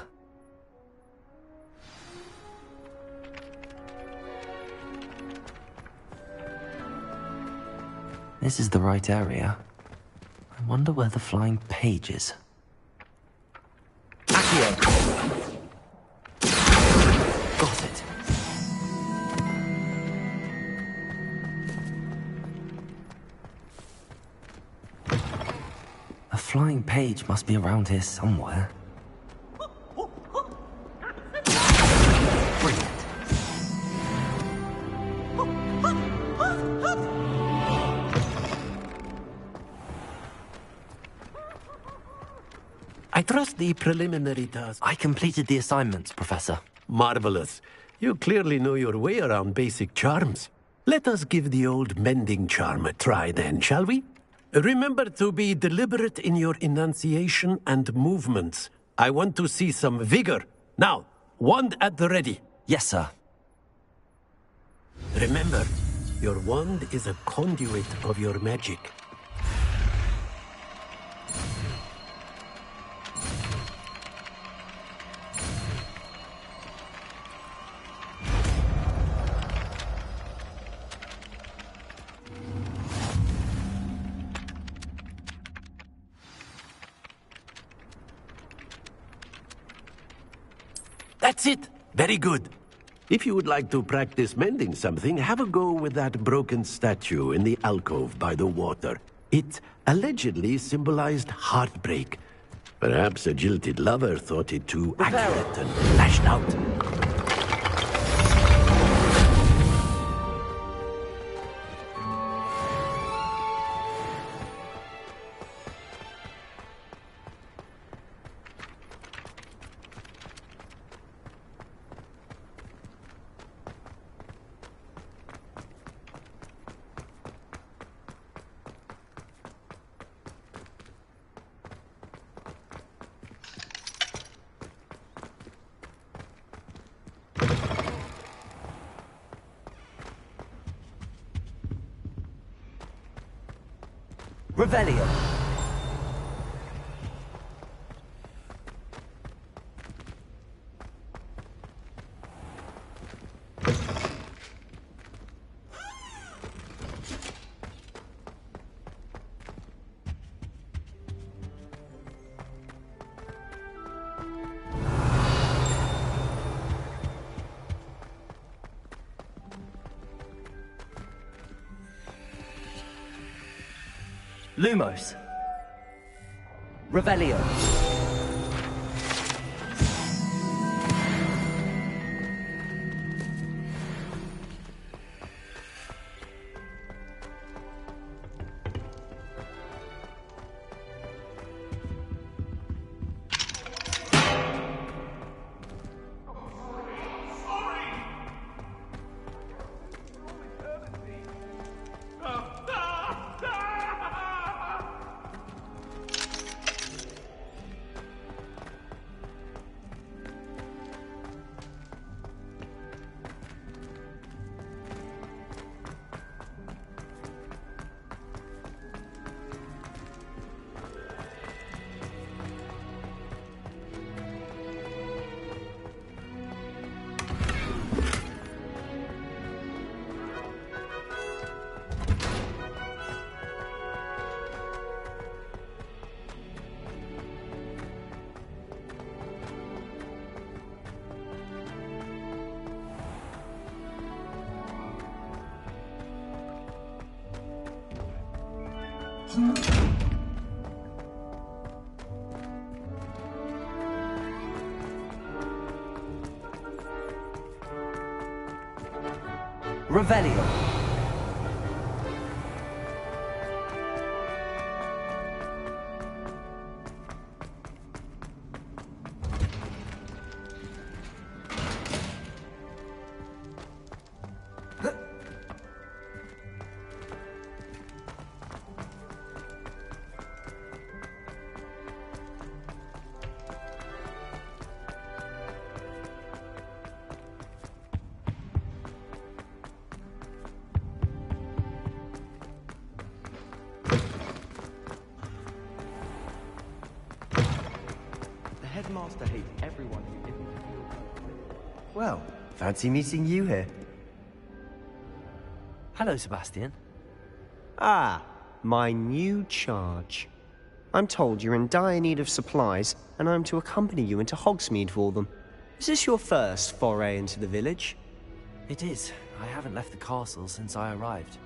This is the right area. I wonder where the flying page is.
Accio!
Got it. A flying page must be around here somewhere. Brilliant.
I trust the preliminary task.
I completed the assignments, Professor.
Marvelous. You clearly know your way around basic charms. Let us give the old mending charm a try then, shall we? Remember to be deliberate in your enunciation and movements. I want to see some vigor. Now, wand at the ready.
Yes, sir.
Remember, your wand is a conduit of your magic. That's it. Very good. If you would like to practice mending something, have a go with that broken statue in the alcove by the water. It allegedly symbolized heartbreak. Perhaps a jilted lover thought it too accurate and lashed out.
Revelio. Lumos. Revelio. Revelio.
master hates everyone who isn't
Well, fancy meeting you here.
Hello, Sebastian.
Ah, my new charge. I'm told you're in dire need of supplies, and I'm to accompany you into Hogsmeade for them. Is this your first foray into the village?
It is. I haven't left the castle since I arrived.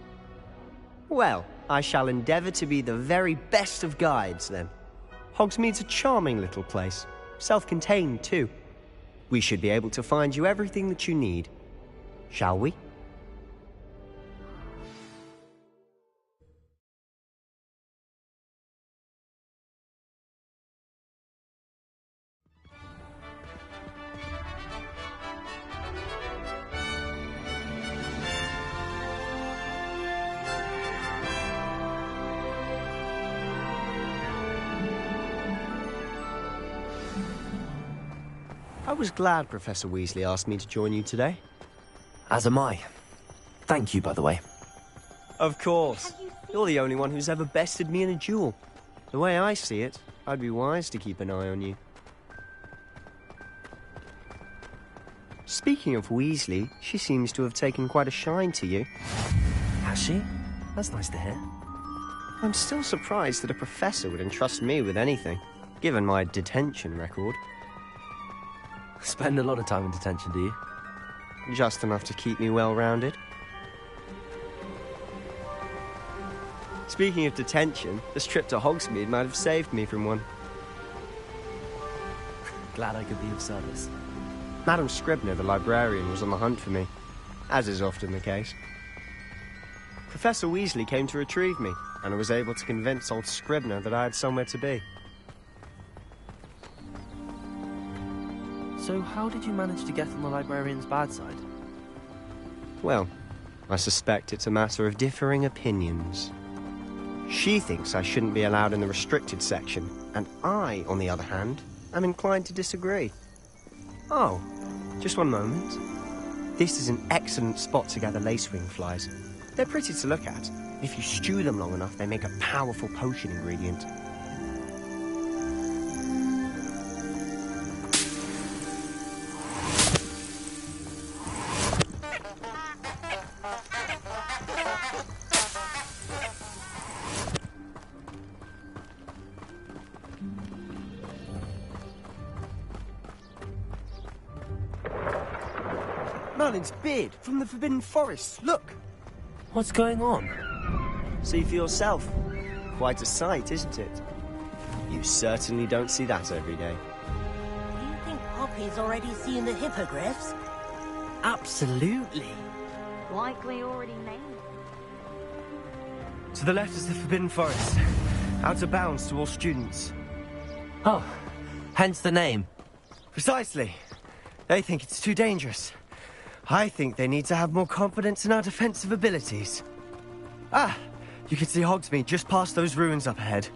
Well, I shall endeavour to be the very best of guides, then. Hogsmeade's a charming little place. Self-contained, too. We should be able to find you everything that you need. Shall we? I was glad Professor Weasley asked me to join you today.
As am I. Thank you, by the way.
Of course. You're the only one who's ever bested me in a duel. The way I see it, I'd be wise to keep an eye on you. Speaking of Weasley, she seems to have taken quite a shine to you.
Has she? That's nice to hear.
I'm still surprised that a professor would entrust me with anything, given my detention record.
Spend a lot of time in detention, do you?
Just enough to keep me well-rounded. Speaking of detention, this trip to Hogsmeade might have saved me from one.
Glad I could be of service.
Madam Scribner, the librarian, was on the hunt for me, as is often the case. Professor Weasley came to retrieve me, and I was able to convince old Scribner that I had somewhere to be.
So how did you manage to get on the librarian's bad side?
Well, I suspect it's a matter of differing opinions. She thinks I shouldn't be allowed in the restricted section, and I, on the other hand, am inclined to disagree. Oh, just one moment. This is an excellent spot to gather lacewing flies. They're pretty to look at. If you stew them long enough, they make a powerful potion ingredient. Merlin's beard from the Forbidden Forest. Look!
What's going on?
See for yourself. Quite a sight, isn't it? You certainly don't see that every day.
Do you think Poppy's already seen the hippogriffs?
Absolutely.
Likely already named.
To the left is the Forbidden Forest. Out of bounds to all students.
Oh, hence the name.
Precisely. They think it's too dangerous. I think they need to have more confidence in our defensive abilities. Ah, you can see Hogsmeade just past those ruins up ahead.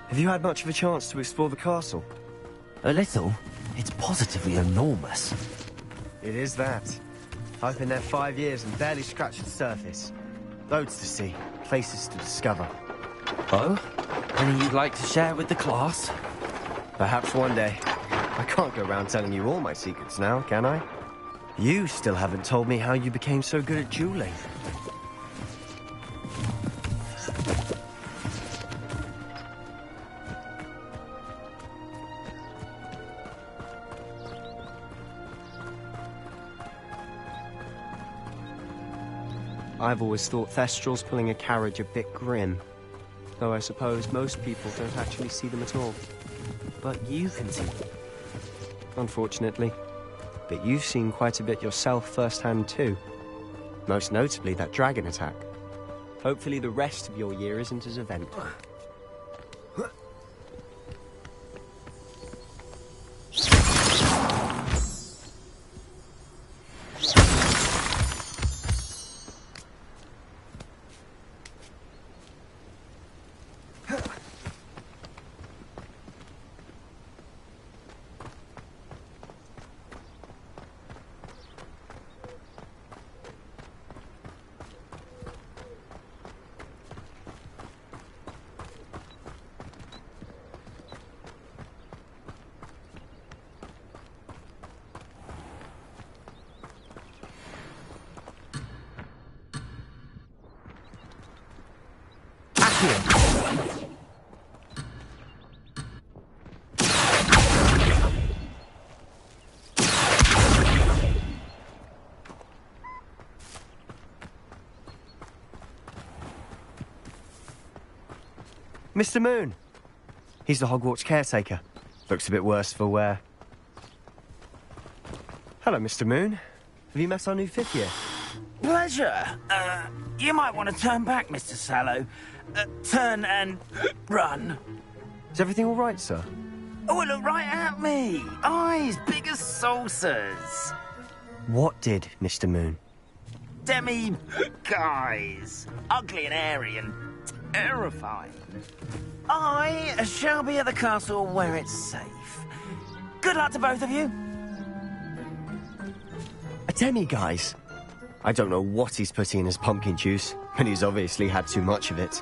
Have you had much of a chance to explore the castle?
A little. It's positively enormous.
It is that. I've been there 5 years and barely scratched the surface. Loads to see, places to discover.
Oh? Any you'd like to share with the class?
Perhaps one day. I can't go around telling you all my secrets now, can I? You still haven't told me how you became so good at dueling. I've always thought Thestrals pulling a carriage a bit grim. Though I suppose most people don't actually see them at all.
But you can see them.
Unfortunately. But you've seen quite a bit yourself firsthand too. Most notably that dragon attack. Hopefully the rest of your year isn't as eventful. Mr. Moon. He's the Hogwarts caretaker. Looks a bit worse for wear. Hello, Mr. Moon. Have you met our new 5th year?
Pleasure. You might want to turn back, Mr. Sallow. Turn and run.
Is everything all right, sir?
Oh, look right at me. Eyes big as saucers.
What did, Mr. Moon?
Guys. Ugly and airy and terrifying. I shall be at the castle where it's safe. Good luck to both of you.
A demi-guise? I don't know what he's putting in his pumpkin juice, but he's obviously had too much of it.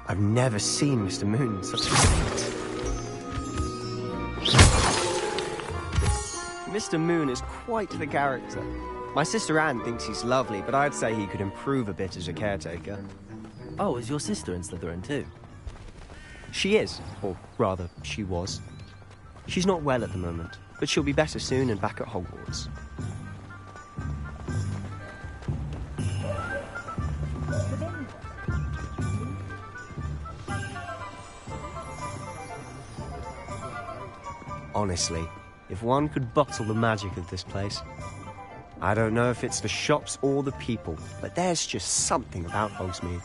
I've never seen Mr. Moon in such a state. Mr. Moon is quite the character. My sister Anne thinks he's lovely, but I'd say he could improve a bit as a caretaker.
Oh, is your sister in Slytherin too?
She is, or rather, she was. She's not well at the moment, but she'll be better soon and back at Hogwarts. Honestly, if one could bottle the magic of this place. I don't know if it's the shops or the people, but there's just something about Hogsmeade.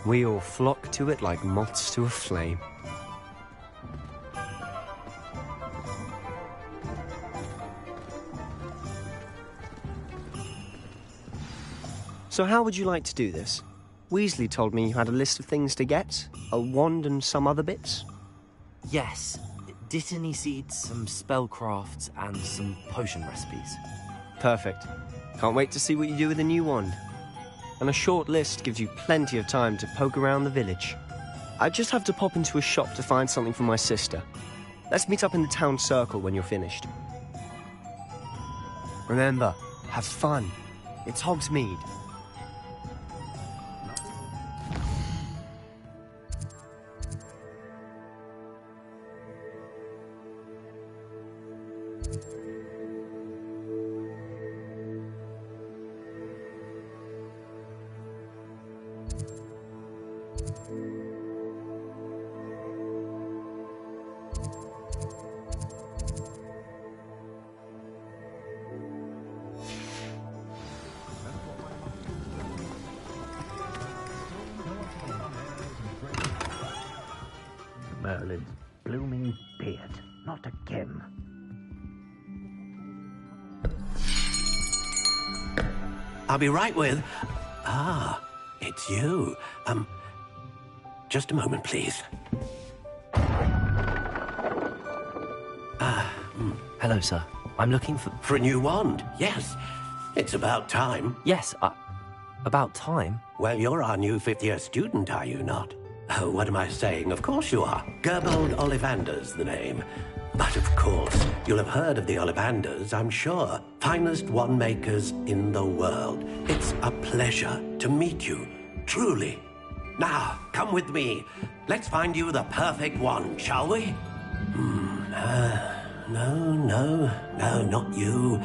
We all flock to it like moths to a flame. So how would you like to do this? Weasley told me you had a list of things to get, a wand and some other bits.
Yes. Dittany seeds, some spellcrafts, and some potion recipes.
Perfect. Can't wait to see what you do with the new wand. And a short list gives you plenty of time to poke around the village. I just have to pop into a shop to find something for my sister. Let's meet up in the town circle when you're finished. Remember, have fun. It's Hogsmeade.
Merlin's blooming beard. Not again.
I'll be right with... Ah, it's you. Just a moment, please.
Hello, sir. I'm looking for...
For a new wand, yes. It's about time.
Yes, about time?
Well, you're our new 5th-year student, are you not? Oh, what am I saying? Of course you are. Gerbold Ollivander's the name. But of course, you'll have heard of the Ollivanders, I'm sure. Finest wand makers in the world. It's a pleasure to meet you, truly. Now, come with me. Let's find you the perfect wand, shall we? No, not you.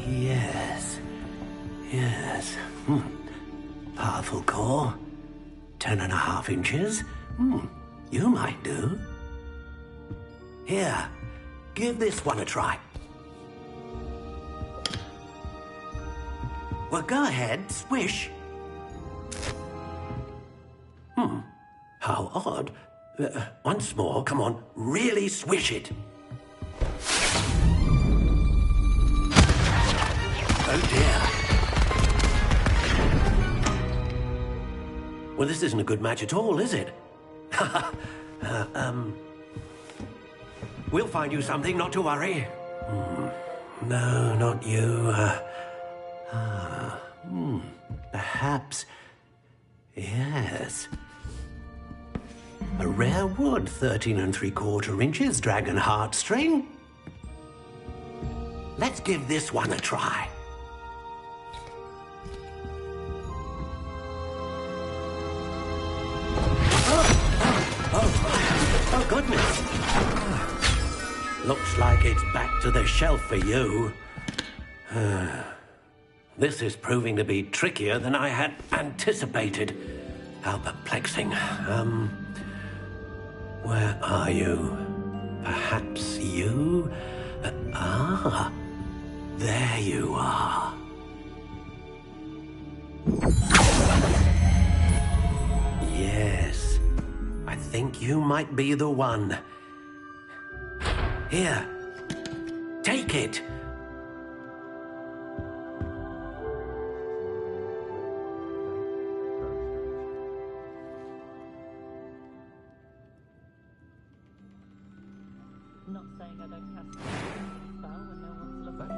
Yes. Powerful core. 10.5 inches. You might do. Here, give this one a try. Well, go ahead, swish. How odd. Once more, come on, really swish it. Oh dear. Well, this isn't a good match at all, is it? We'll find you something, not to worry. No, not you. Perhaps... Yes. A rare wood, 13 3/4 inches, dragon heartstring. Let's give this one a try. Oh, goodness. Looks like it's back to the shelf for you. This is proving to be trickier than I had anticipated. How perplexing. Where are you? Perhaps you? There you are. Yes, I think you might be the one. Here, take it.
Not saying I don't cast a spell when no one's looking.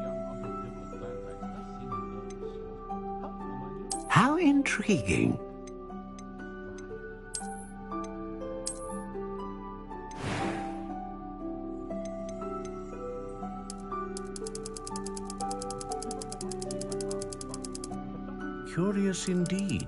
How intriguing.
Curious indeed.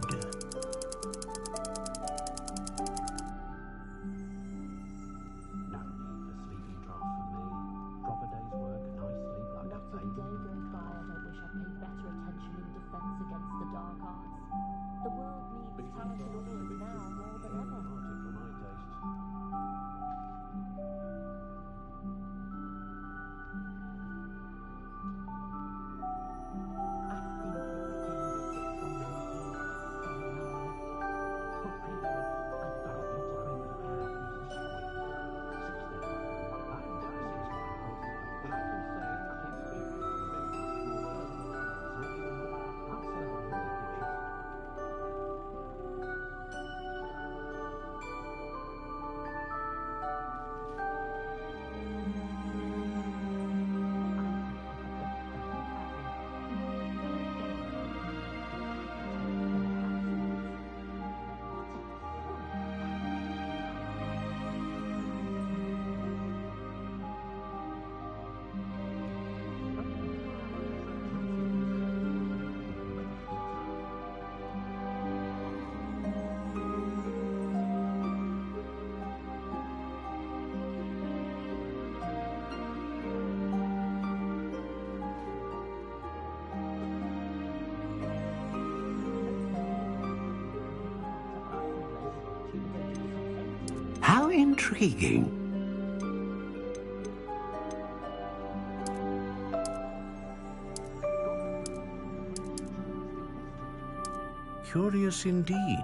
How intriguing.
Curious indeed.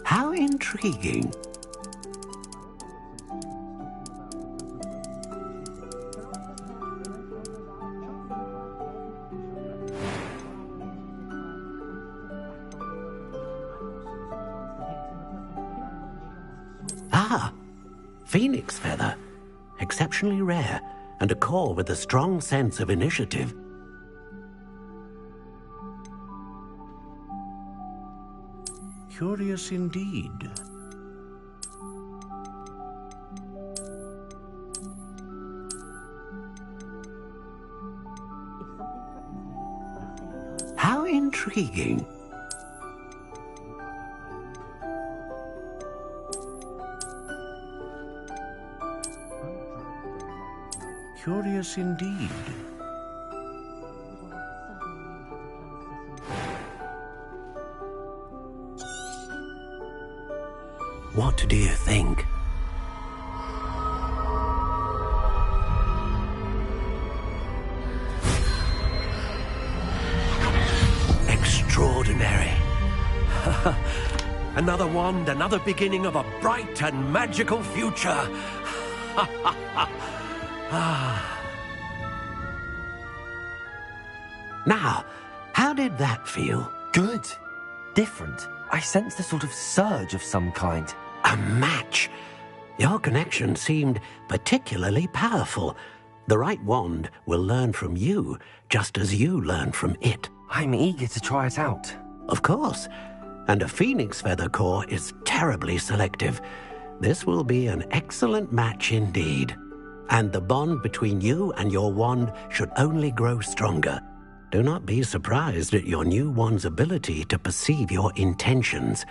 How intriguing. Ah, phoenix feather. Exceptionally rare, and a core with a strong sense of initiative.
Curious indeed.
How intriguing.
Curious indeed.
What do you think? Extraordinary. Another wand, another beginning of a bright and magical future. Now, how did that feel?
Good. Different. I sensed a sort of surge of some kind.
A match. Your connection seemed particularly powerful. The right wand will learn from you, just as you learn from it.
I'm eager to try it out.
Of course. And a phoenix feather core is terribly selective. This will be an excellent match indeed. and the bond between you and your wand should only grow stronger. Do not be surprised at your new wand's ability to perceive your intentions,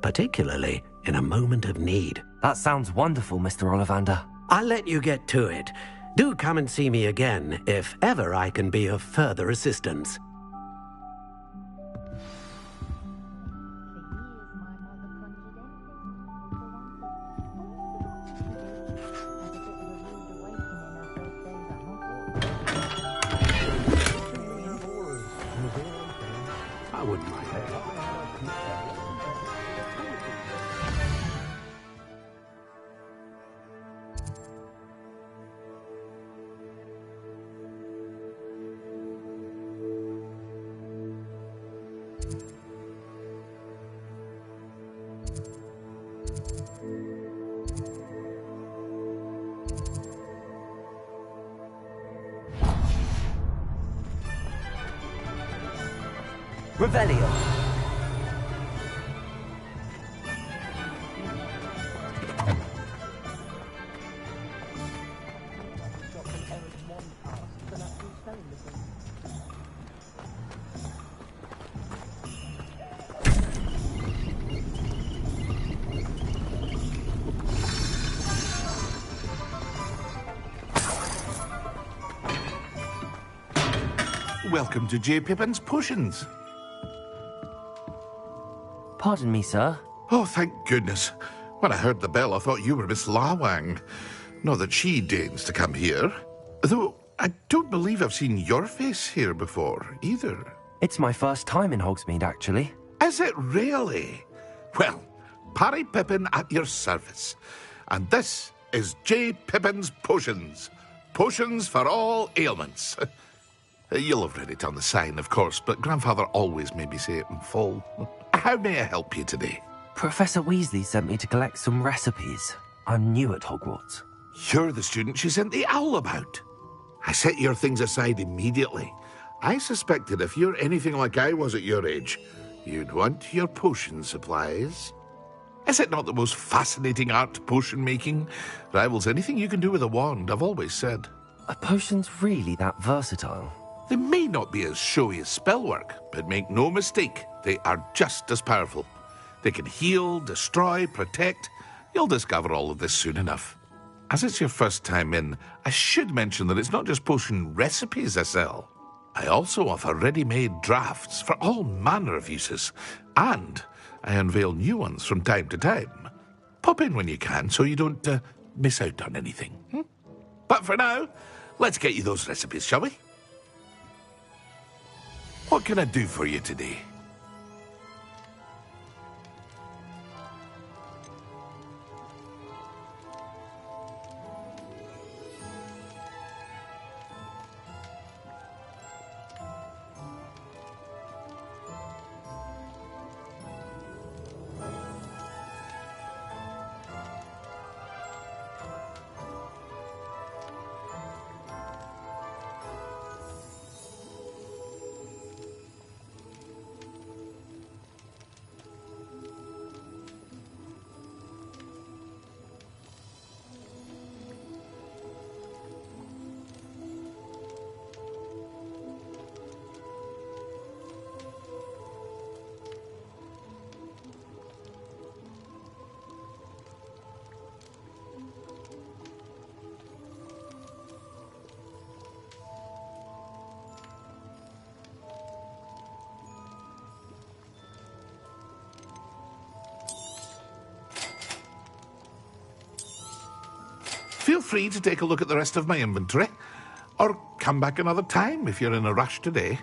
particularly in a moment of need.
That sounds wonderful, Mr. Ollivander.
I'll let you get to it. Do come and see me again if ever I can be of further assistance. I wouldn't mind.
Revelio.
Welcome to J. Pippin's Potions.
Pardon me, sir.
Oh, thank goodness. When I heard the bell, I thought you were Miss Lawang. Not that she deigns to come here. Though, I don't believe I've seen your face here before, either.
It's my first time in Hogsmeade, actually.
Is it really? Well, Parry Pippin at your service. And this is J. Pippin's Potions. Potions for all ailments. You'll have read it on the sign, of course, but Grandfather always made me say it in full. How may I help you today?
Professor Weasley sent me to collect some recipes. I'm new at Hogwarts.
You're the student she sent the owl about. I set your things aside immediately. I suspected if you're anything like I was at your age, you'd want your potion supplies. Is it not the most fascinating art, potion making? Rivals anything you can do with a wand, I've always said.
Are potions really that versatile?
They may not be as showy as spellwork, but make no mistake, they are just as powerful. They can heal, destroy, protect. You'll discover all of this soon enough. As it's your first time in, I should mention that it's not just potion recipes I sell. I also offer ready-made drafts for all manner of uses, and I unveil new ones from time to time. Pop in when you can so you don't miss out on anything. But for now, let's get you those recipes, shall we? What can I do for you today? Feel free to take a look at the rest of my inventory, or come back another time if you're in a rush today.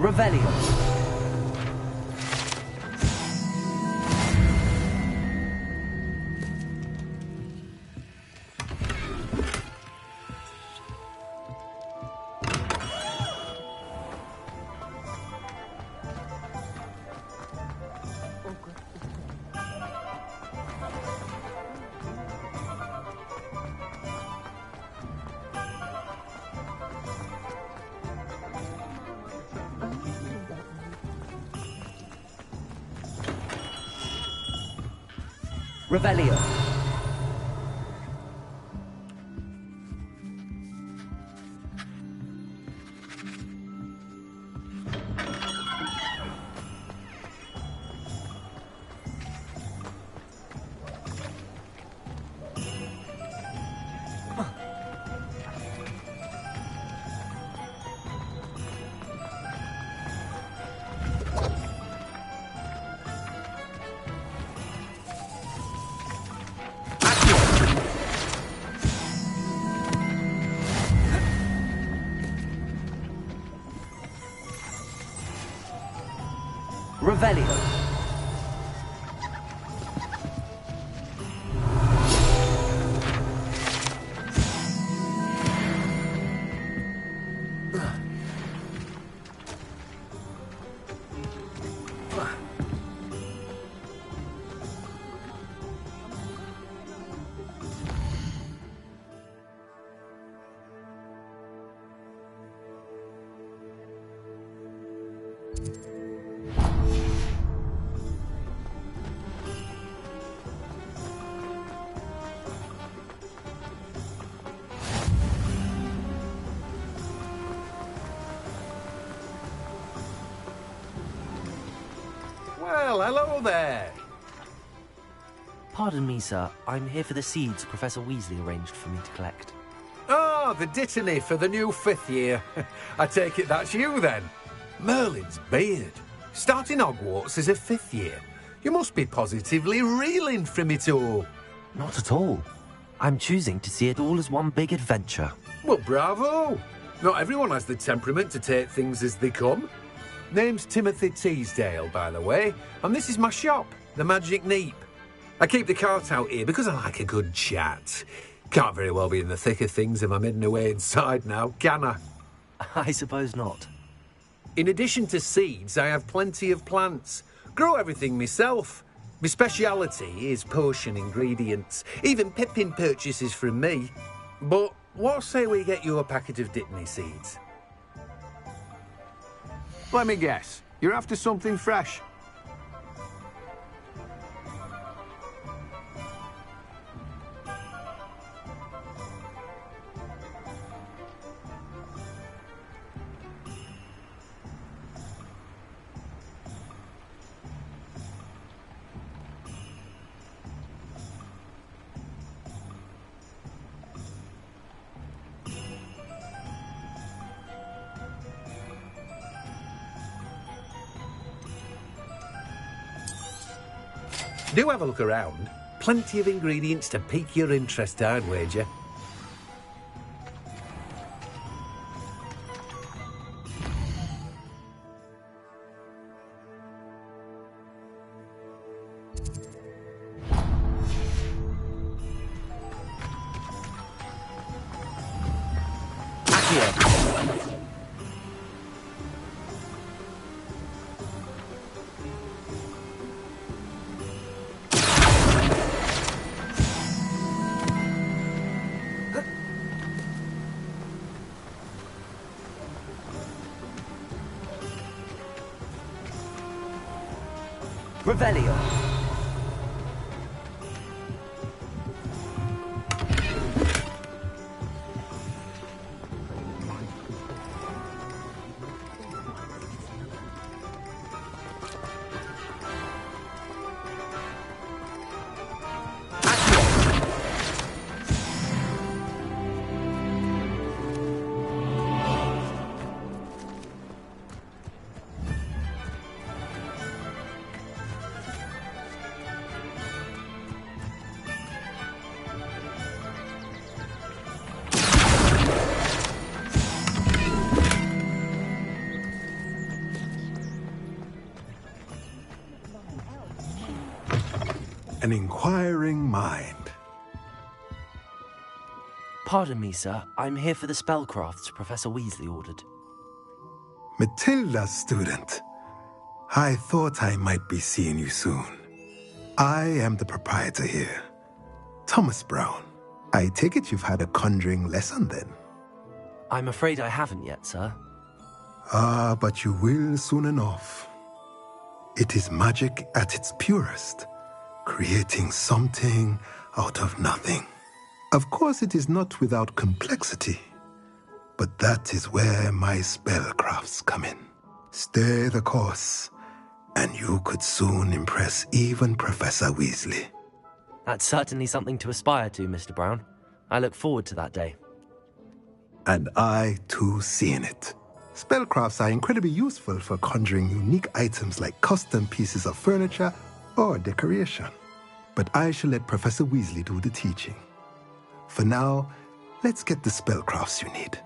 Revelio. Revelio. Revelio.
Well, hello there.
Pardon me, sir. I'm here for the seeds Professor Weasley arranged for me to collect.
Oh, the dittany for the new 5th year. I take it that's you, then. Merlin's beard. Starting Hogwarts as a 5th year. You must be positively reeling from it all.
Not at all. I'm choosing to see it all as one big adventure.
Well, bravo. Not everyone has the temperament to take things as they come. Name's Timothy Teasdale, by the way, and this is my shop, the Magic Neep. I keep the cart out here because I like a good chat. Can't very well be in the thick of things if I'm hidden away inside now, can I?
I suppose not.
In addition to seeds, I have plenty of plants. Grow everything myself. My speciality is potion ingredients. Even Pippin purchases from me. But what say we get you a packet of Dittany seeds?
Let me guess. You're after something fresh.
Do have a look around. Plenty of ingredients to pique your interest, I'd wager.
Revelio.
an inquiring mind.
Pardon me, sir. I'm here for the spellcrafts Professor Weasley ordered.
Matilda's student. I thought I might be seeing you soon. I am the proprietor here, Thomas Brown. I take it you've had a conjuring lesson then?
I'm afraid I haven't yet, sir.
Ah, but you will soon enough. It is magic at its purest, creating something out of nothing. Of course, it is not without complexity, but that is where my spellcrafts come in. Stay the course, and you could soon impress even Professor Weasley.
That's certainly something to aspire to, Mr. Brown. I look forward to that day.
And I, too, seeing it. Spellcrafts are incredibly useful for conjuring unique items like custom pieces of furniture or decoration. But I shall let Professor Weasley do the teaching. For now, let's get the spellcrafts you need.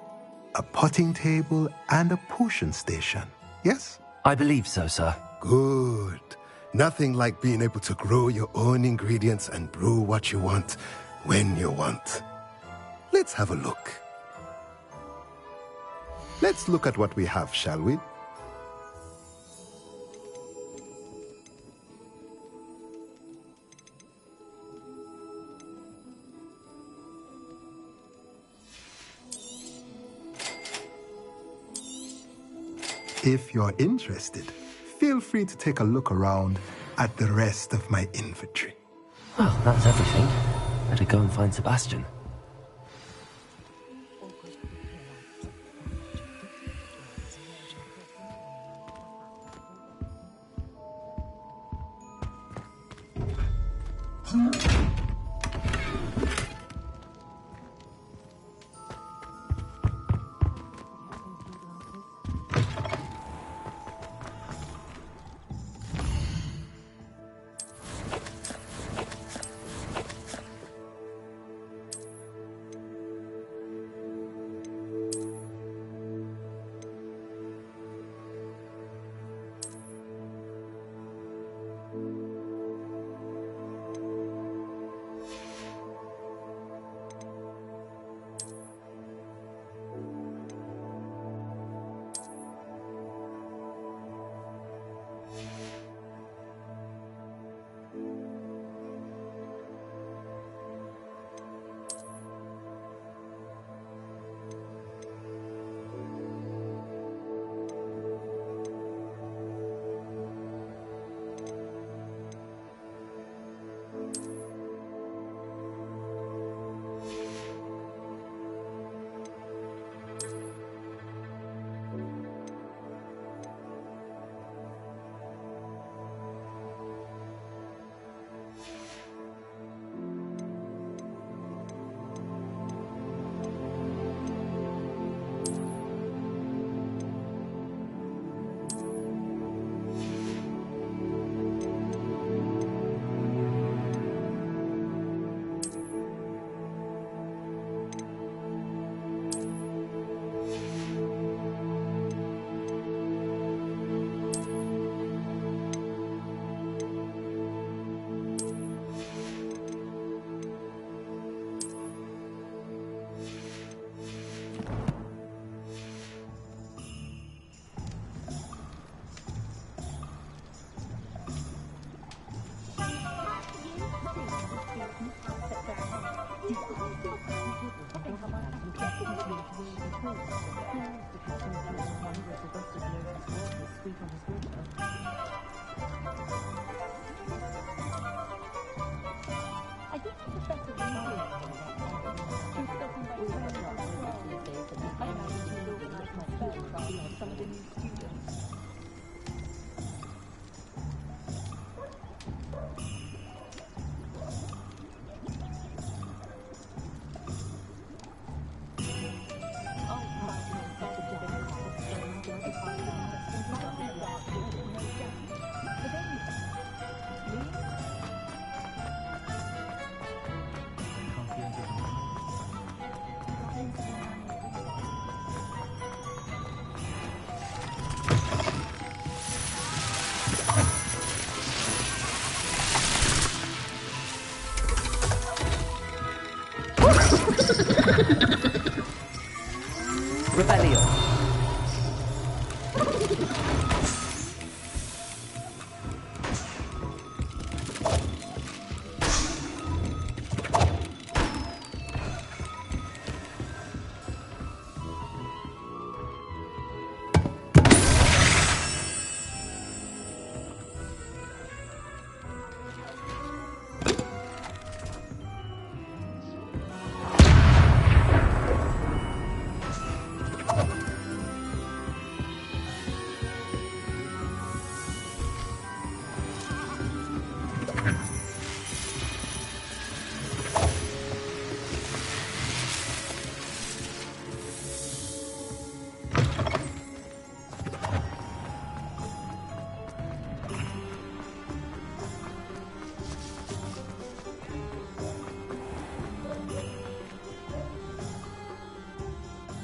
A potting table and a potion station, yes?
I believe so, sir.
Good. Nothing like being able to grow your own ingredients and brew what you want when you want. Let's have a look. Let's look at what we have, shall we? If you're interested, feel free to take a look around at the rest of my inventory.
Well, that's everything. Better go and find Sebastian.
Rebellion.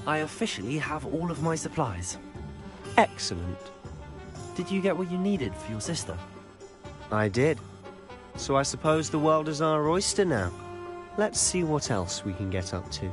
I officially have all of my supplies.
Excellent.
Did you get what you needed for your sister?
I did. So I suppose the world is our oyster now. Let's see what else we can get up to.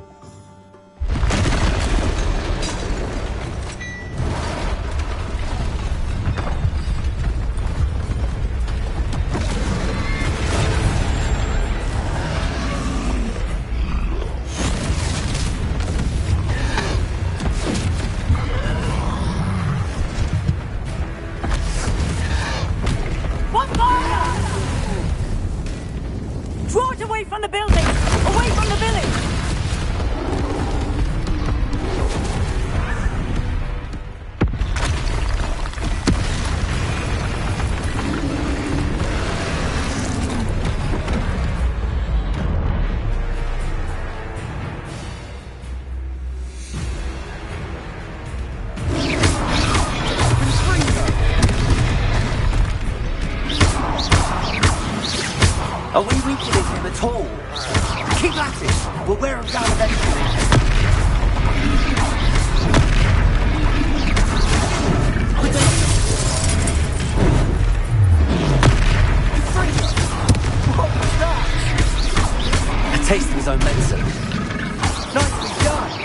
Are we weakening him at all? Keep at it! We'll wear him down eventually. What was that?
A taste of his own medicine.
Nicely done!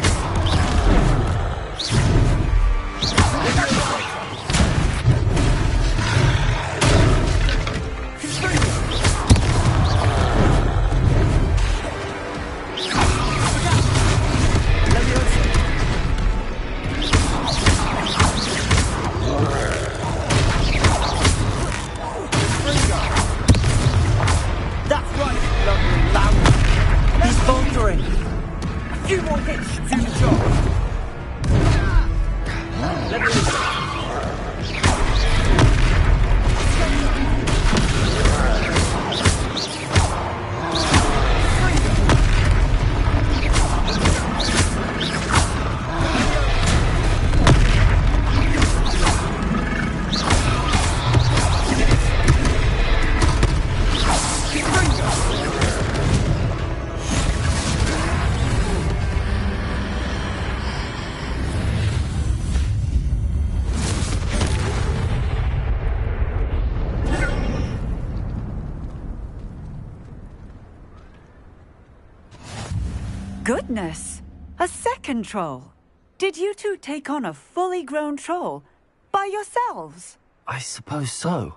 Goodness! A second troll! Did you two take on a fully grown troll? By yourselves?
I suppose so.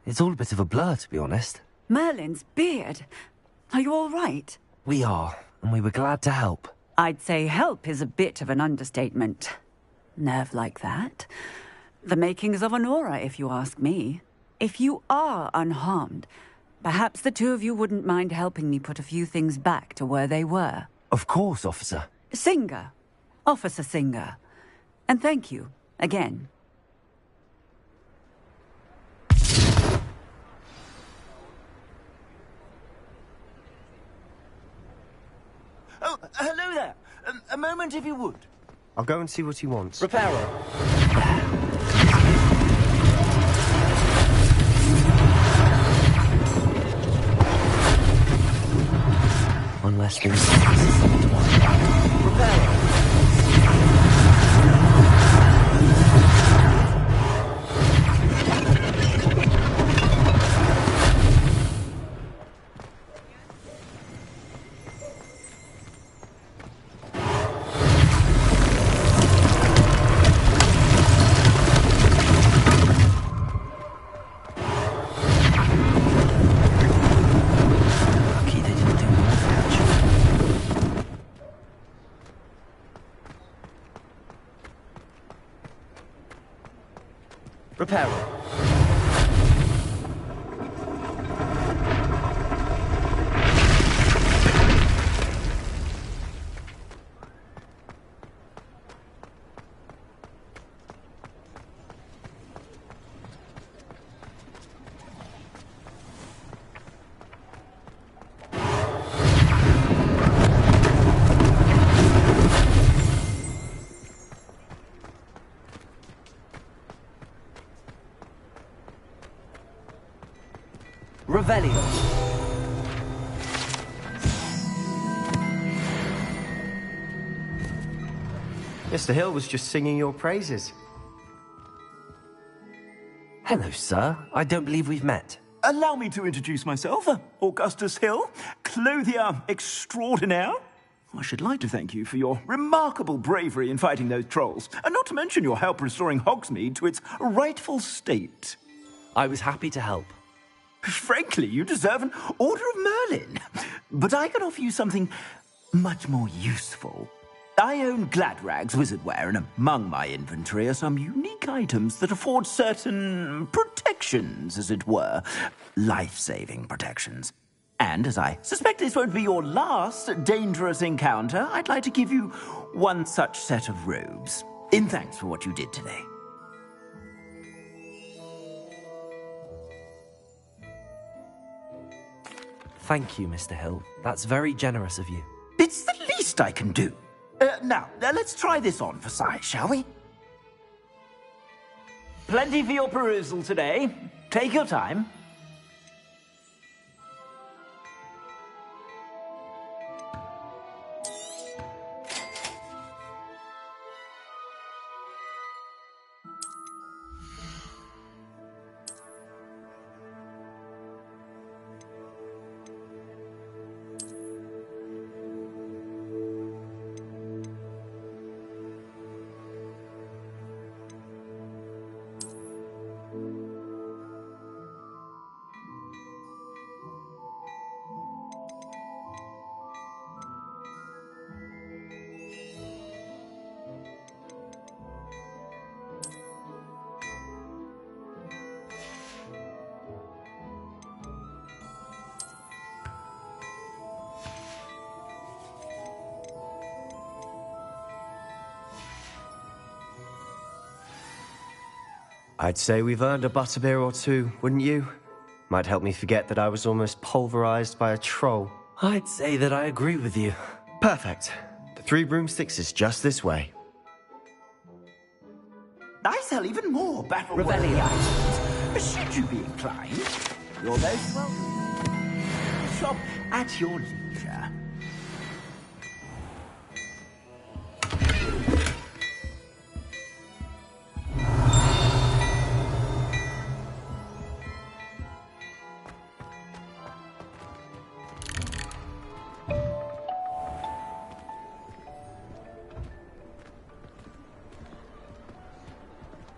It's all a bit of a blur, to be honest.
Merlin's beard. Are you all right?
We are, and we were glad to help.
I'd say help is a bit of an understatement. Nerve like that. The makings of an aura, if you ask me. If you are unharmed, perhaps the two of you wouldn't mind helping me put a few things back to where they were.
Of course, officer.
Singer. Officer Singer. And thank you, again.
Oh, hello there. A moment if you would.
I'll go and see what he wants.
Reparo.
One less thing.
Repair it. Revelio.
Mr. Hill was just singing your praises.
Hello, sir. I don't believe we've met.
Allow me to introduce myself, Augustus Hill, clothier extraordinaire. I should like to thank you for your remarkable bravery in fighting those trolls, and not to mention your help restoring Hogsmeade to its rightful state.
I was happy to help.
Frankly, you deserve an Order of Merlin. But I can offer you something much more useful. I own Gladrag's wizardware, and among my inventory are some unique items that afford certain protections, as it were. Life-saving protections. And as I suspect this won't be your last dangerous encounter, I'd like to give you one such set of robes, in thanks for what you did today.
Thank you, Mr. Hill. That's very generous of you.
It's the least I can do. Now, let's try this on for size, shall we? Plenty for your perusal today. Take your time.
I'd say we've earned a butterbeer or two, wouldn't you? Might help me forget that I was almost pulverized by a troll.
I'd say that I agree with you.
Perfect. The 3 broomsticks is just this way.
I sell even more battle-worthy items. Should you be inclined, you're most welcome. Shop at your leisure.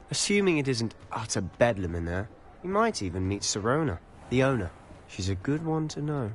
Assuming it isn't utter bedlam in there, you might even meet Serona, the owner. She's a good one to know.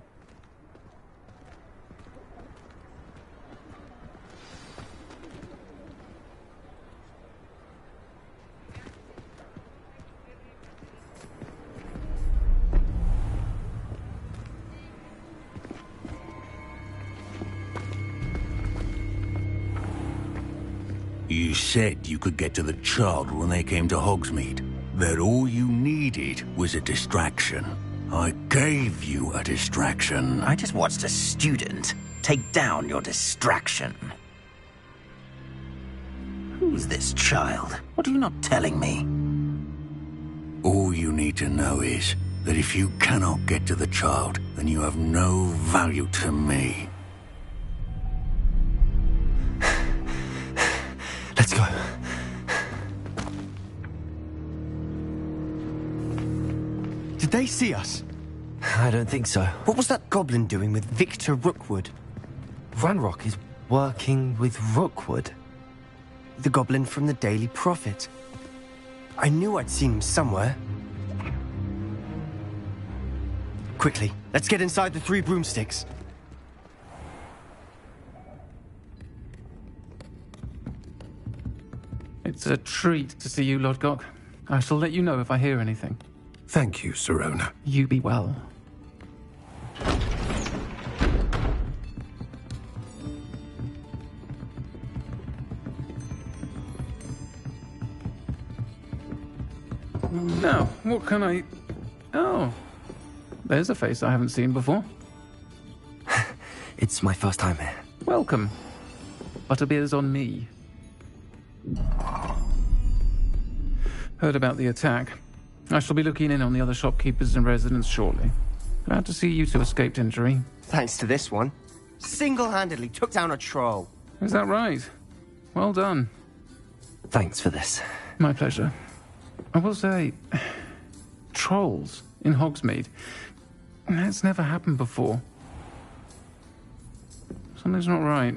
You said you could get to the child when they came to Hogsmeade. That all you needed was a distraction. I gave you a distraction.
I just watched a student take down your distraction. Who's this child? What are you not telling me?
All you need to know is that if you cannot get to the child, then you have no value to me.
Let's go. Did they see us?
I don't think so.
What was that goblin doing with Victor Rookwood?
Ranrock is working with Rookwood.
The goblin from the Daily Prophet. I knew I'd seen him somewhere. Quickly, let's get inside the 3 broomsticks.
It's a treat to see you, Lodgok.
I shall let you know if I hear anything.
Thank you, Sirona.
You be well. Now, what can I... Oh, there's a face I haven't seen before.
It's my first time here.
Welcome. Butterbeer's on me. Heard about the attack. I shall be looking in on the other shopkeepers and residents shortly. Glad to see you two escaped injury.
Thanks to this one. Single-handedly took down a troll.
Is that right? Well done.
Thanks for this.
My pleasure. I will say, trolls in Hogsmeade. That's never happened before. Something's not right.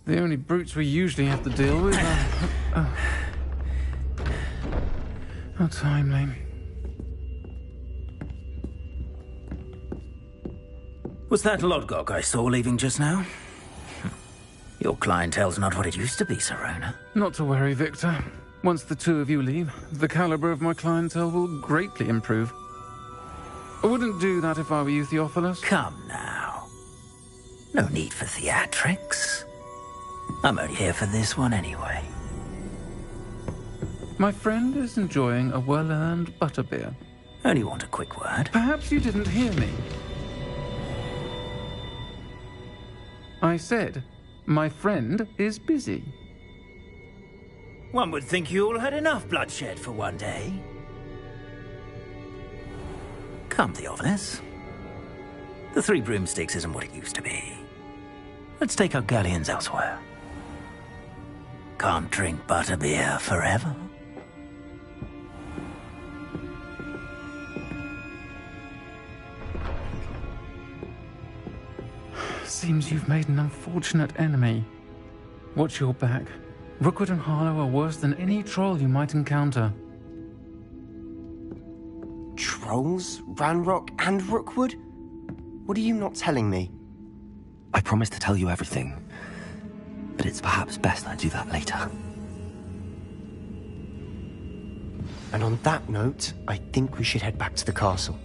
The only brutes we usually have to deal with are... How timely.
Was that Lodgok I saw leaving just now? Your clientele's not what it used to be, Sirona.
Not to worry, Victor. Once the two of you leave, the caliber of my clientele will greatly improve. I wouldn't do that if I were you, Theophilus.
Come now. No need for theatrics. I'm only here for this one anyway.
My friend is enjoying a well-earned butterbeer.
Only want a quick word.
Perhaps you didn't hear me. I said, my friend is busy.
One would think you all had enough bloodshed for one day. Come, Theophilus. The Three Broomsticks isn't what it used to be. Let's take our galleons elsewhere. Can't drink butterbeer forever.
Seems you've made an unfortunate enemy. Watch your back. Rookwood and Harlow are worse than any troll you might encounter.
Trolls? Ranrock and Rookwood? What are you not telling me?
I promised to tell you everything, but it's perhaps best I do that later.
And on that note, I think we should head back to the castle.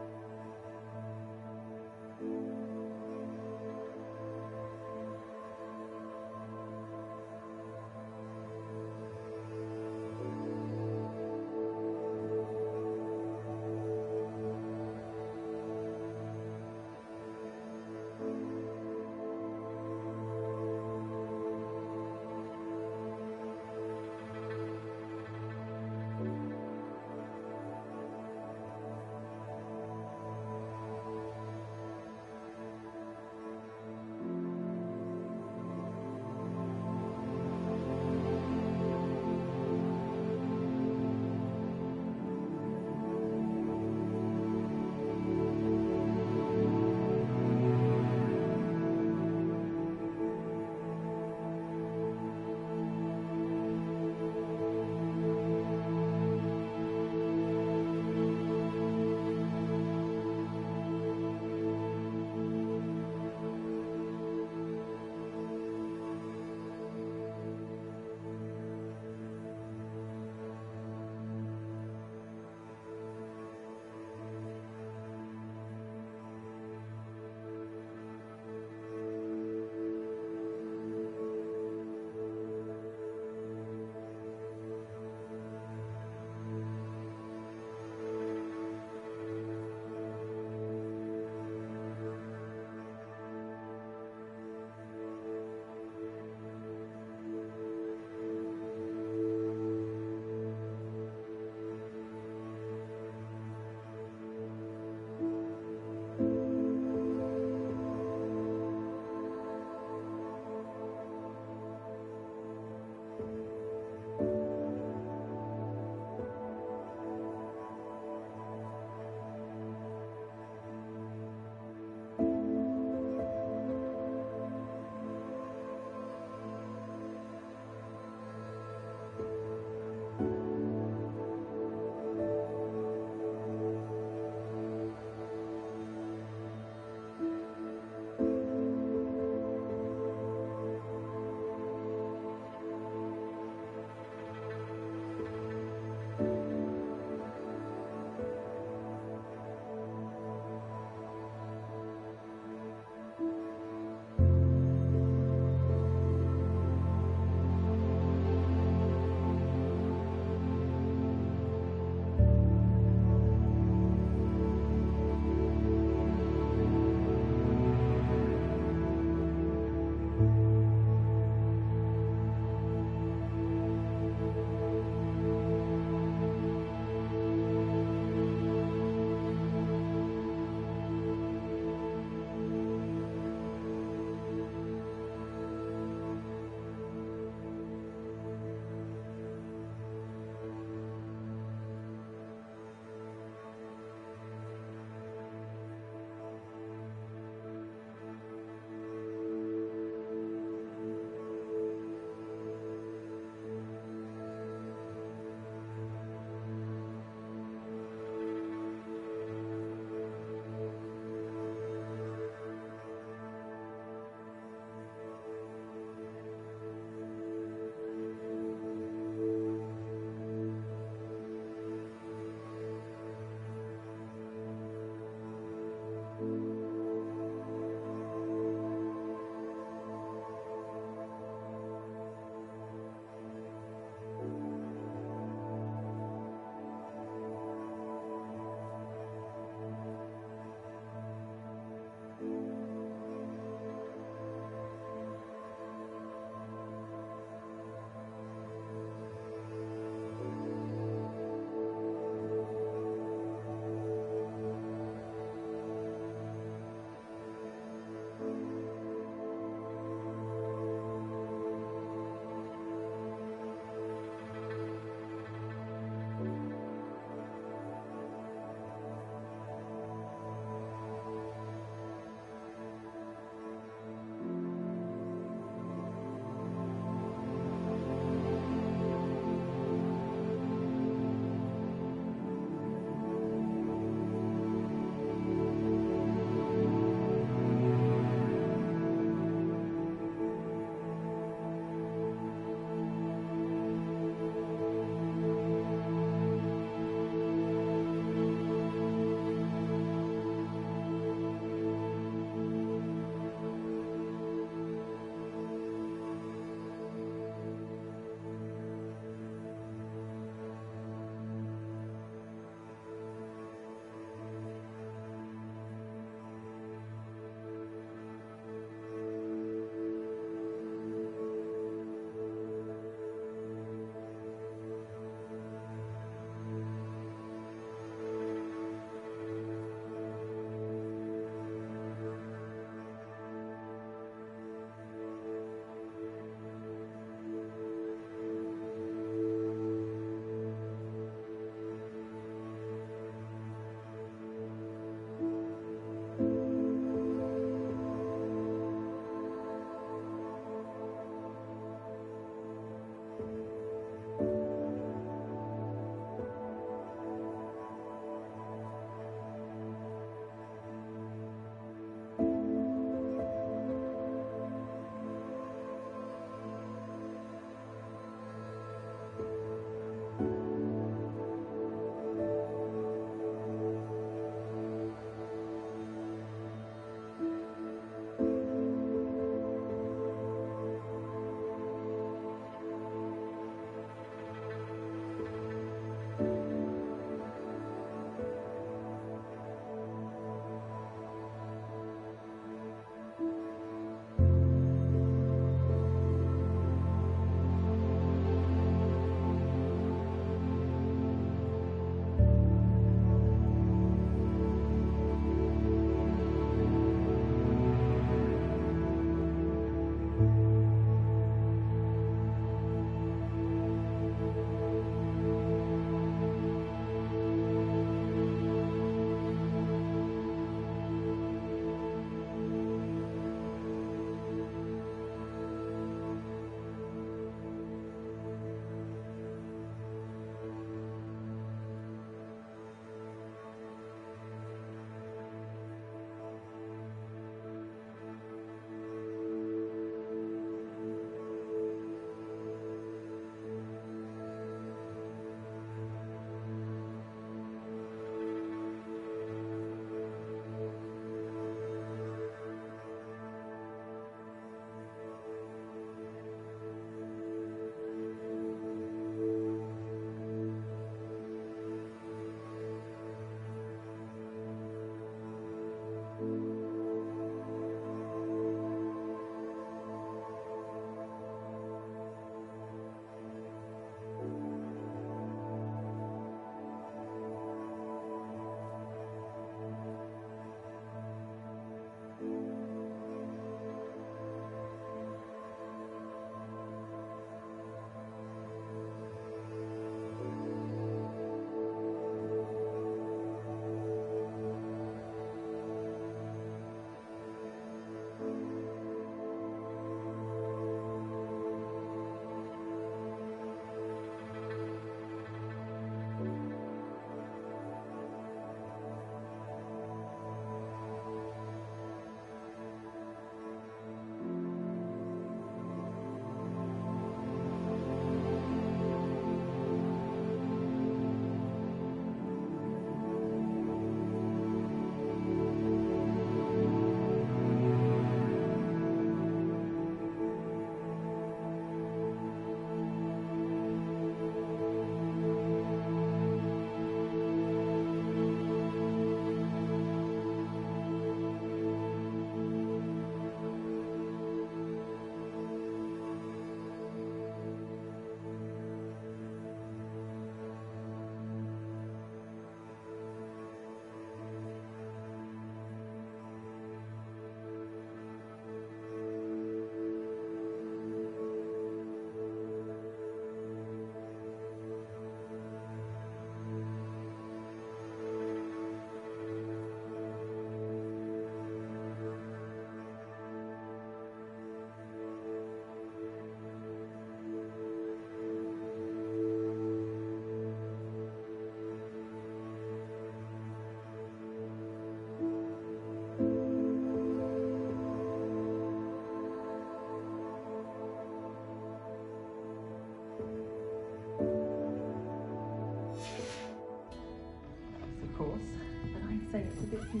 say it's a bit too...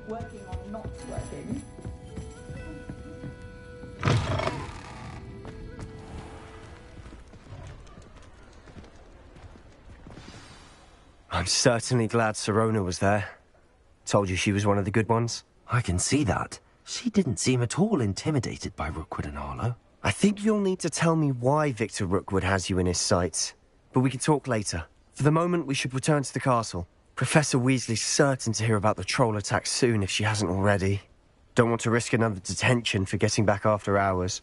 Working on not working.
I'm certainly glad Sirona was there. Told you she was one of the good ones.
I can see that. She didn't seem at all intimidated by Rookwood and Arlo.
I think you'll need to tell me why Victor Rookwood has you in his sights. But we can talk later. For the moment, we should return to the castle. Professor Weasley's certain to hear about the troll attack soon if she hasn't already. Don't want to risk another detention for getting back after hours.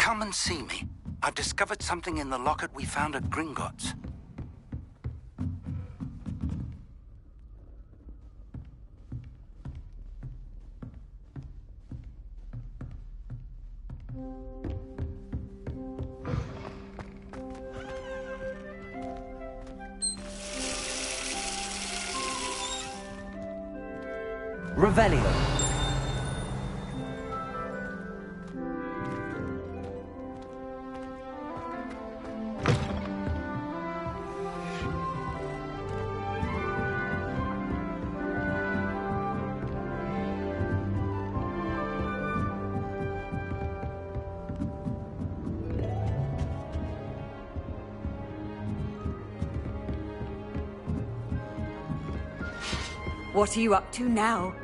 Come and see me. I've discovered something in the locket we found at Gringotts.
Revelio.
What are you up to now?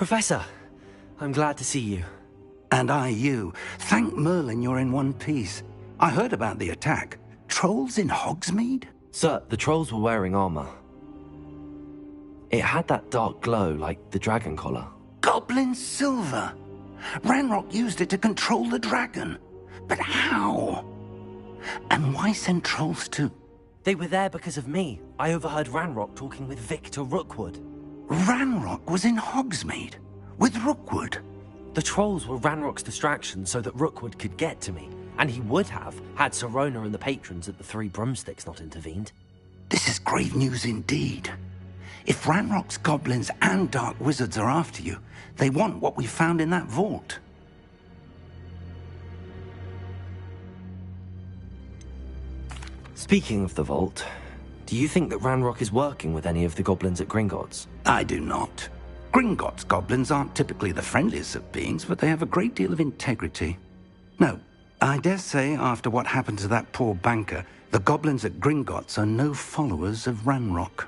Professor, I'm glad to see you.
And I you. Thank Merlin you're in one piece. I heard about the attack. Trolls in Hogsmeade?
Sir, the trolls were wearing armor. It had that dark glow like the dragon collar.
Goblin silver! Ranrock used it to control the dragon. But how? And why send trolls to...
They were there because of me. I overheard Ranrock talking with Victor Rookwood.
Ranrock was in Hogsmeade? With Rookwood?
The trolls were Ranrock's distraction so that Rookwood could get to me. And he would have, had Sirona and the patrons at the Three Broomsticks not intervened.
This is grave news indeed. If Ranrock's goblins and dark wizards are after you, they want what we found in that vault.
Speaking of the vault, do you think that Ranrock is working with any of the goblins at Gringotts?
I do not. Gringotts goblins aren't typically the friendliest of beings, but they have a great deal of integrity. No, I dare say after what happened to that poor banker, the goblins at Gringotts are no followers of Ranrock.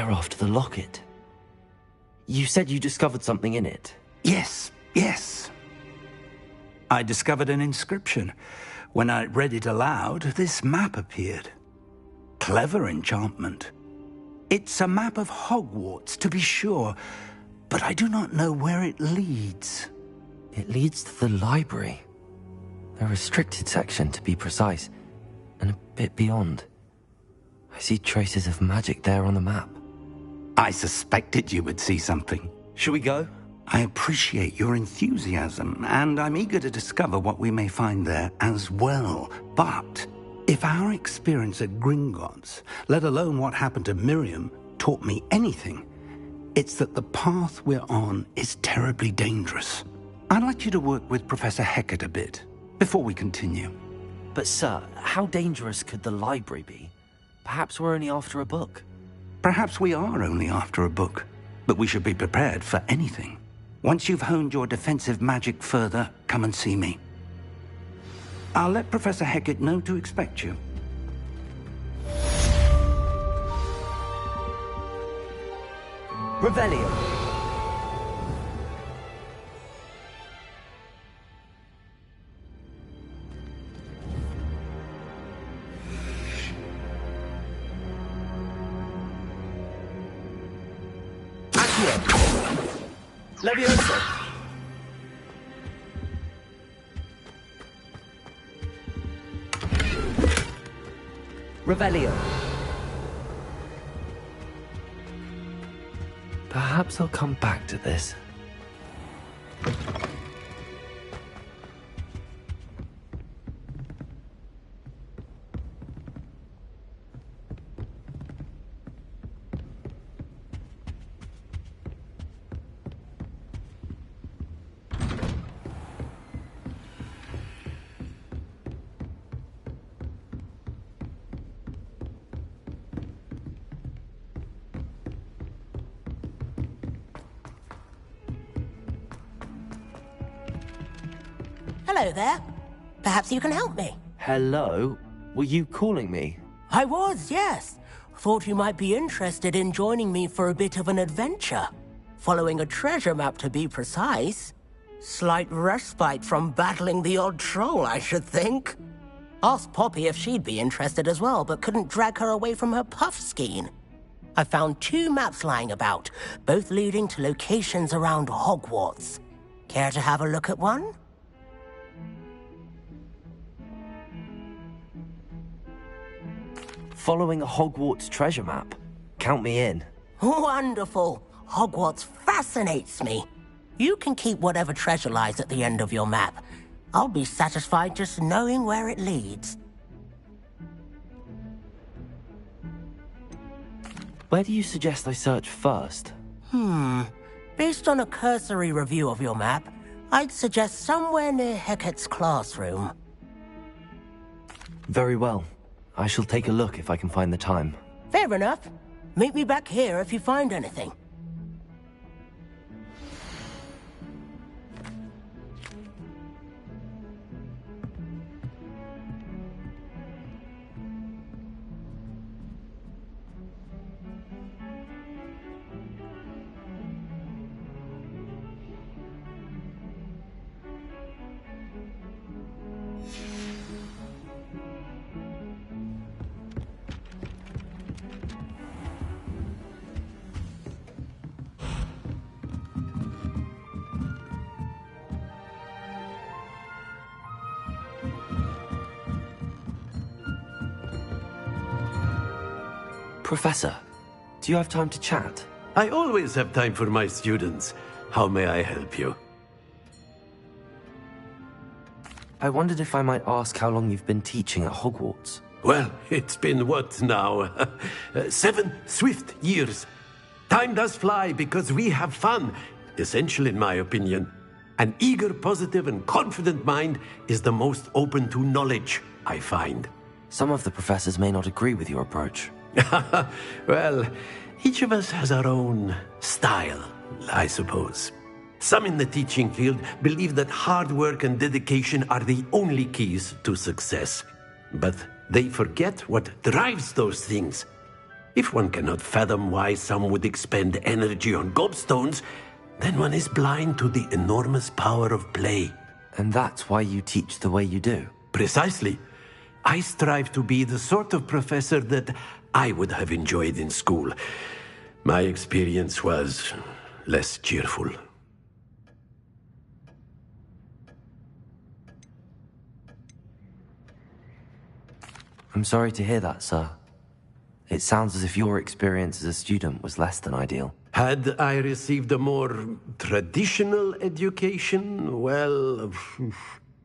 They're after the locket. You said you discovered something in it.
Yes, yes. I discovered an inscription. When I read it aloud, this map appeared. Clever enchantment. It's a map of Hogwarts, to be sure, but I do not know where it leads.
It leads to the library. A restricted section, to be precise, and a bit beyond. I see traces of magic there on the map.
I suspected you would see something.
Shall we go?
I appreciate your enthusiasm, and I'm eager to discover what we may find there as well. But if our experience at Gringotts, let alone what happened to Miriam, taught me anything, it's that the path we're on is terribly dangerous. I'd like you to work with Professor Hecat a bit before we continue.
But sir, how dangerous could the library be? Perhaps we're only after a book.
Perhaps we are only after a book, but we should be prepared for anything. Once you've honed your defensive magic further, come and see me. I'll let Professor Hecat know to expect you.
Revelio. Leviosa. Revelio. Perhaps I'll come back to this.
Hello there. Perhaps you can help me.
Hello? Were you calling me?
I was, yes. Thought you might be interested in joining me for a bit of an adventure. Following a treasure map, to be precise. Slight respite from battling the odd troll, I should think. Asked Poppy if she'd be interested as well, but couldn't drag her away from her puff skein. I found 2 maps lying about, both leading to locations around Hogwarts. Care to have a look at one?
Following a Hogwarts treasure map. Count me in.
Wonderful. Hogwarts fascinates me. You can keep whatever treasure lies at the end of your map. I'll be satisfied just knowing where it leads.
Where do you suggest I search first?
Based on a cursory review of your map, I'd suggest somewhere near Hecat's classroom.
Very well. I shall take a look if I can find the time.
Fair enough. Meet me back here if you find anything.
Professor, do you have time to chat?
I always have time for my students. How may I help you?
I wondered if I might ask how long you've been teaching at Hogwarts.
Well, it's been what now? 7 swift years. Time does fly because we have fun. Essential in my opinion. An eager, positive, and confident mind is the most open to knowledge, I find.
Some of the professors may not agree with your approach.
Well, each of us has our own style, I suppose. Some in the teaching field believe that hard work and dedication are the only keys to success. But they forget what drives those things. If one cannot fathom why some would expend energy on gobstones, then one is blind to the enormous power of play.
And that's why you teach the way you do?
Precisely. I strive to be the sort of professor that I would have enjoyed in school. My experience was less cheerful.
I'm sorry to hear that, sir. It sounds as if your experience as a student was less than ideal.
Had I received a more traditional education, well,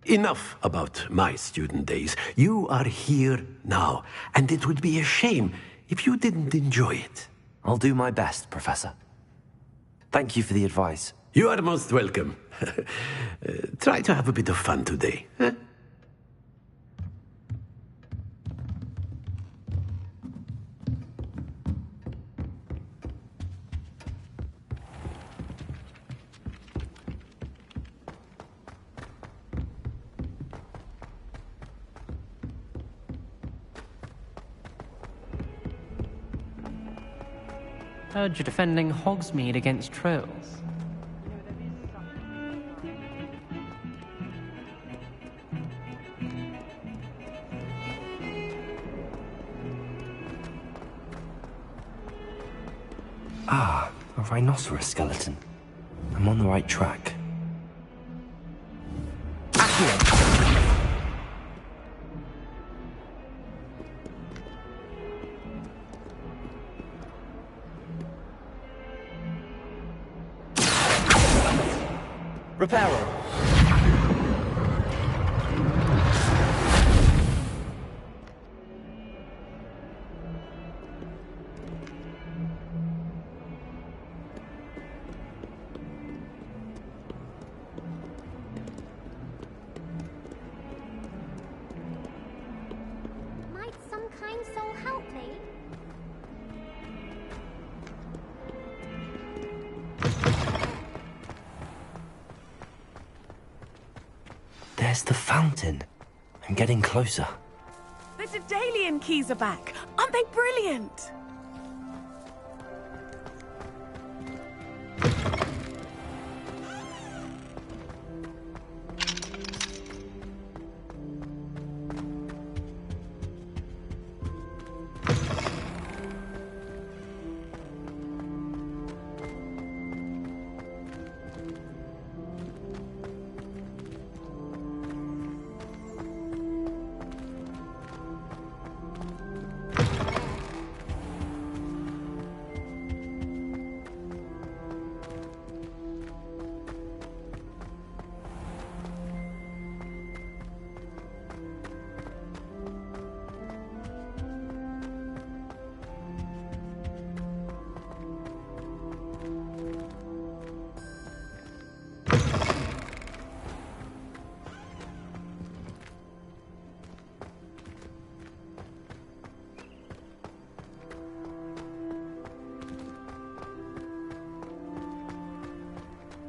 enough about my student days. You are here now, and it would be a shame if you didn't enjoy it.
I'll do my best, Professor. Thank you for the advice.
You are most welcome. Try to have a bit of fun today. Huh?
Heard you're defending Hogsmeade against trolls.
Ah, a rhinoceros skeleton. I'm on the right track.
Reparo.
Might some kind soul help me?
There's the fountain. I'm getting closer.
The Daedalian keys are back. Aren't they brilliant?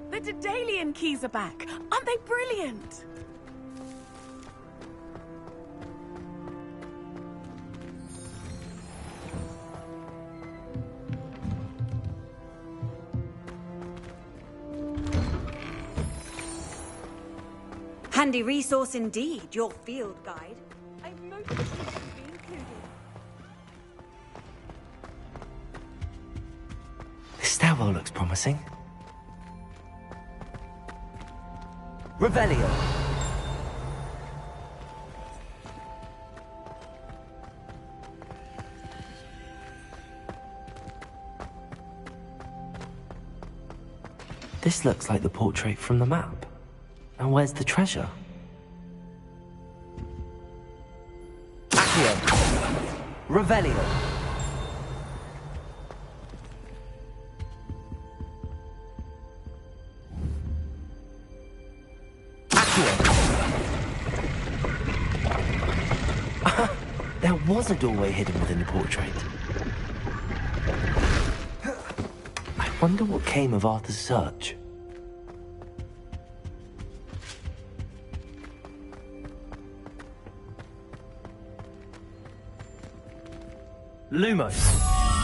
The Daedalian keys are back. Aren't they brilliant?
Handy resource indeed, your field guide.
I've noticed you should be included.
This stairwell looks promising.
Revelio.
This looks like the portrait from the map. And where's the treasure?
Accio. Revelio.
There was a doorway hidden within the portrait. I wonder what came of Arthur's search.
Lumos.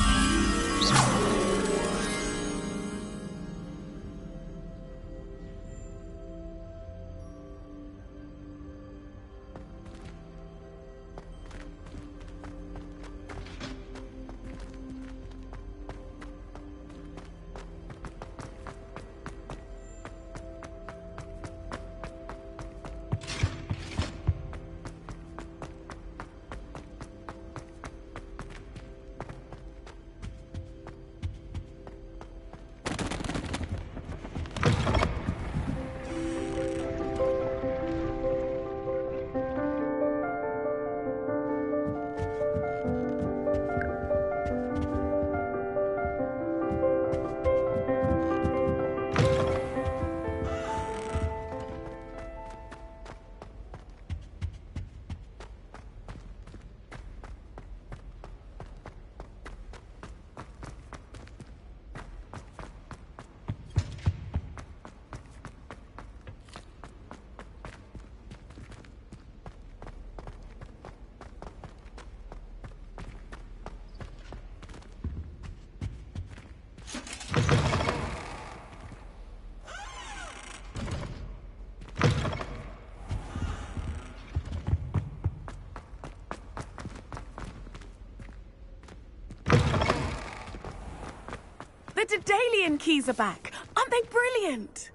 The Daedalian keys are back. Aren't they brilliant?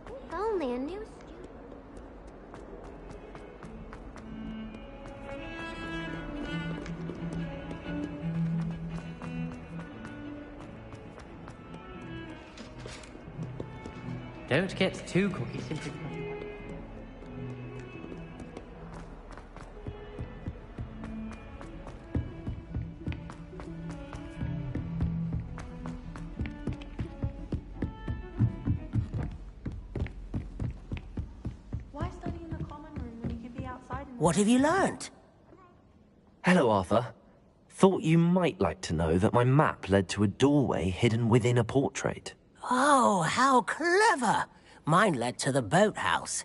If only a new
Don't get too cocky simply.
Why study in the common room when you could be outside in the...
What have you learnt?
Hello, Arthur. Thought you might like to know that my map led to a doorway hidden within a portrait.
Oh, how clever! Mine led to the boathouse.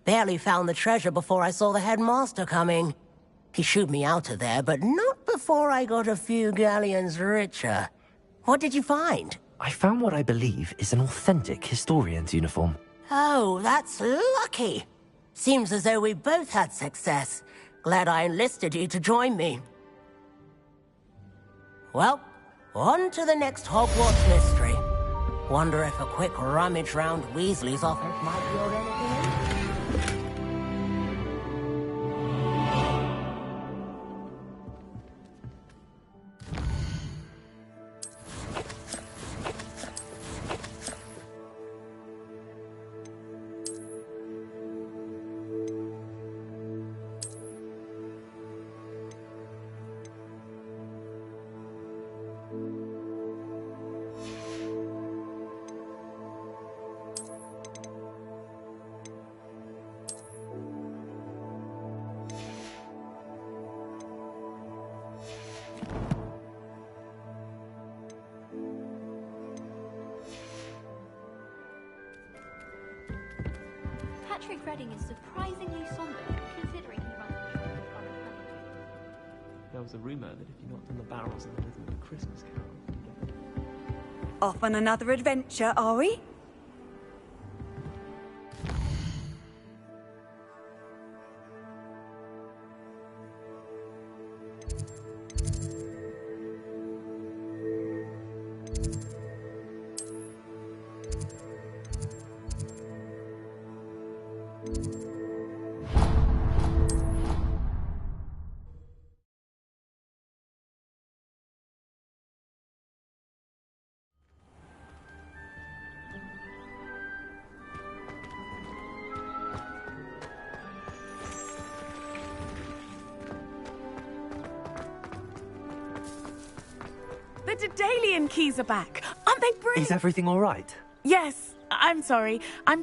Barely found the treasure before I saw the headmaster coming. He shooed me out of there, but not before I got a few galleons richer. What did you find?
I found what I believe is an authentic historian's uniform.
Oh, that's lucky. Seems as though we both had success. Glad I enlisted you to join me. Well, on to the next Hogwarts mystery. Wonder if a quick rummage round Weasley's office might yield anything?
Patrick Redding is surprisingly somber, considering he runs the shop in front of Honeydukes.
There was a rumour that if you knocked on the barrels in the rhythm of a Christmas carol, you'd get
Off on another adventure, are we?
The Daedalian keys are back. Aren't they brilliant?
Is everything all right?
Yes, I'm sorry. I'm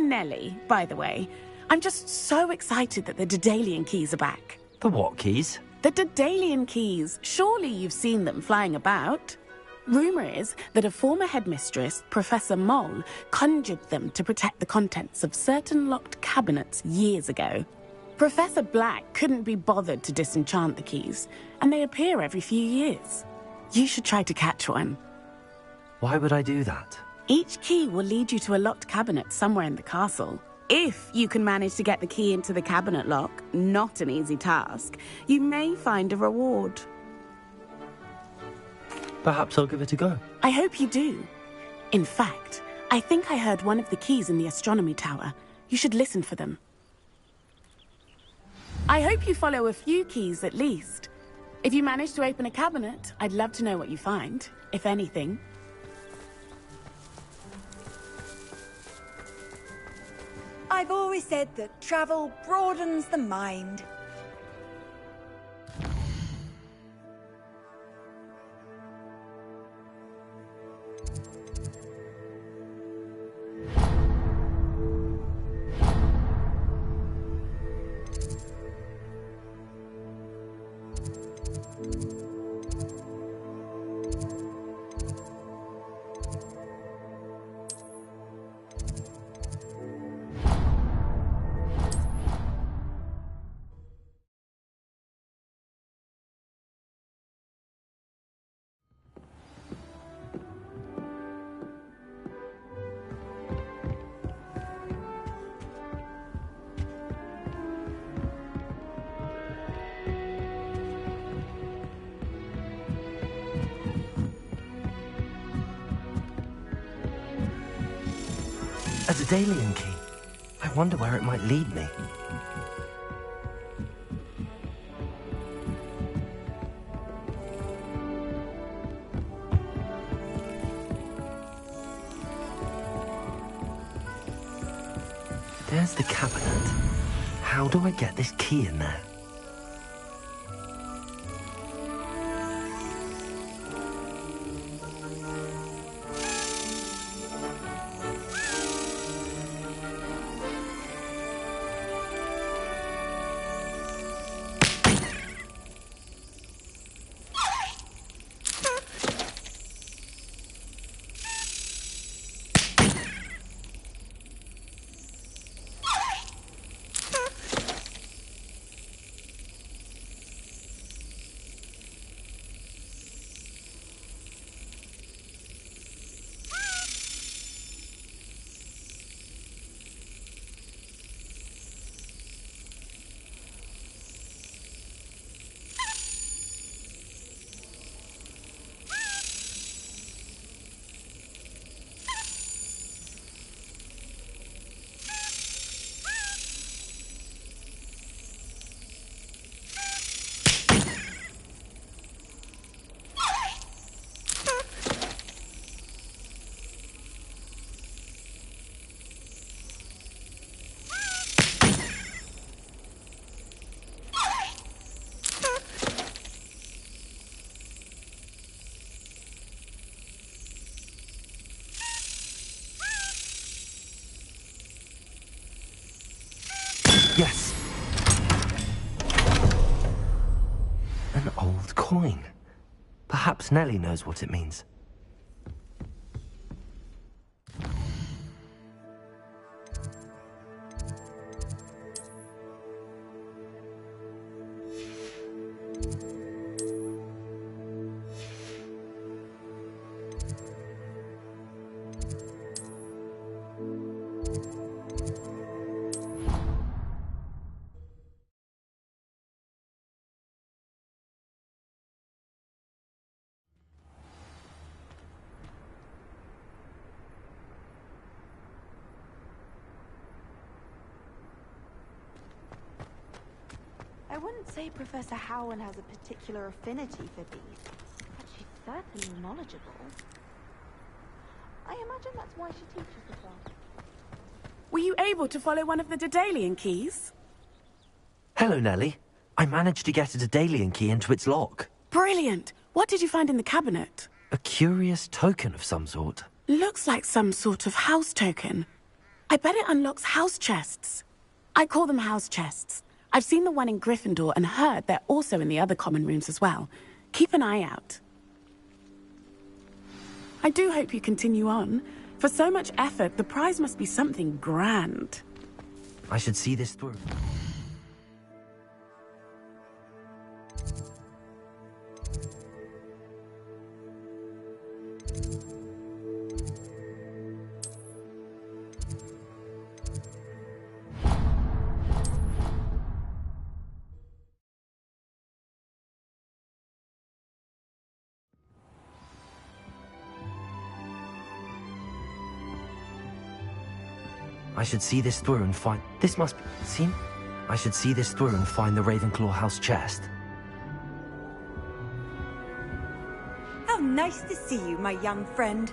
Nellie, by the way. I'm just so excited that the Daedalian keys are back.
The what keys?
The Daedalian keys. Surely you've seen them flying about. Rumour is that a former headmistress, Professor Moll, conjured them to protect the contents of certain locked cabinets years ago. Professor Black couldn't be bothered to disenchant the keys, and they appear every few years. You should try to catch one.
Why would I do that?
Each key will lead you to a locked cabinet somewhere in the castle. If you can manage to get the key into the cabinet lock, not an easy task, you may find a reward.
Perhaps I'll give it a go.
I hope you do. In fact, I think I heard one of the keys in the astronomy tower. You should listen for them. I hope you follow a few keys at least. If you manage to open a cabinet, I'd love to know what you find, if anything.
I've always said that travel broadens the mind.
A Daedalian key. I wonder where it might lead me. There's the cabinet. How do I get this key in there? Yes. An old coin. Perhaps Nellie knows what it means.
I wouldn't say Professor Howland has a particular affinity for beasts, but she's certainly knowledgeable. I imagine that's why she teaches the class.
Were you able to follow one of the Daedalian keys?
Hello, Nellie. I managed to get a Daedalian key into its lock.
Brilliant! What did you find in the cabinet?
A curious token of some sort.
Looks like some sort of house token. I bet it unlocks house chests. I call them house chests. I've seen the one in Gryffindor and heard they're also in the other common rooms as well. Keep an eye out. I do hope you continue on. For so much effort, the prize must be something grand.
I should see this through. I should see this through and find... This must be... Seen? I should see this through and find the Ravenclaw house chest.
How nice to see you, my young friend.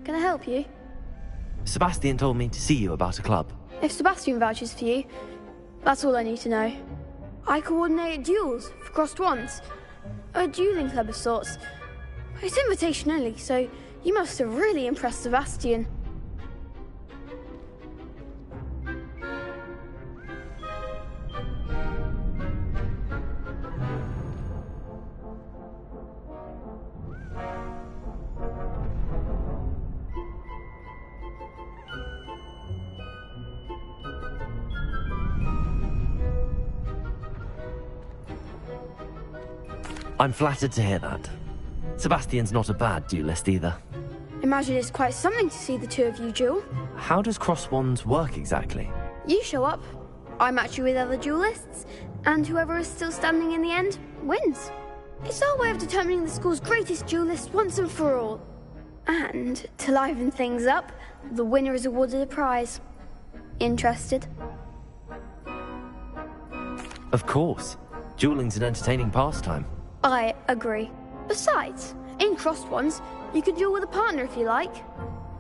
Can I help you?
Sebastian told me to see you about a club.
If Sebastian vouches for you, that's all I need to know. I coordinate duels for crossed wands. A dueling club of sorts. It's invitation only, so you must have really impressed Sebastian.
I'm flattered to hear that. Sebastian's not a bad duelist either.
Imagine it's quite something to see the two of you duel.
How does cross wands work exactly?
You show up, I match you with other duelists, and whoever is still standing in the end wins. It's our way of determining the school's greatest duelist once and for all. And to liven things up, the winner is awarded a prize. Interested?
Of course. Dueling's an entertaining pastime.
I agree. Besides, in crossed ones, you can duel with a partner if you like.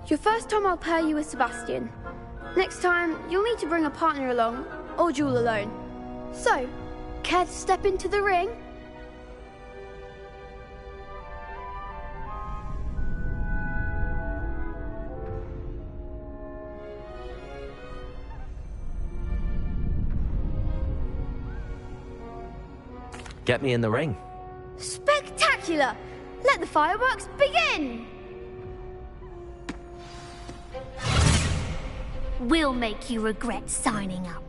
Your first time I'll pair you with Sebastian. Next time, you'll need to bring a partner along, or duel alone. So, care to step into the ring?
Get me in the ring.
Spectacular! Let the fireworks begin!
We'll make you regret signing up.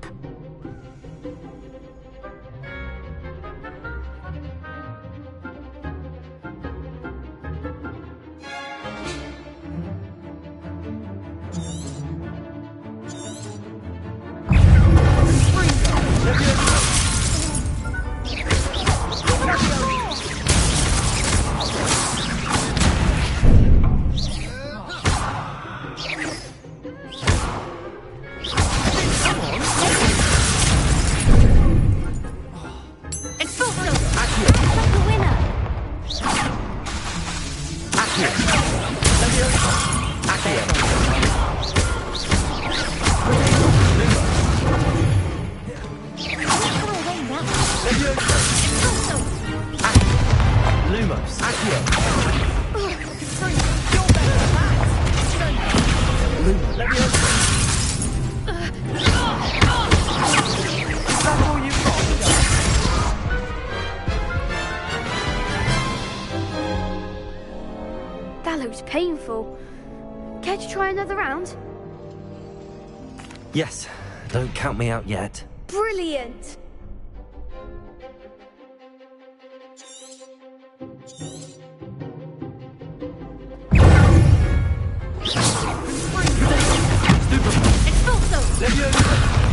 That looks painful. Care to try another round?
Yes. Don't count me out yet.
Brilliant!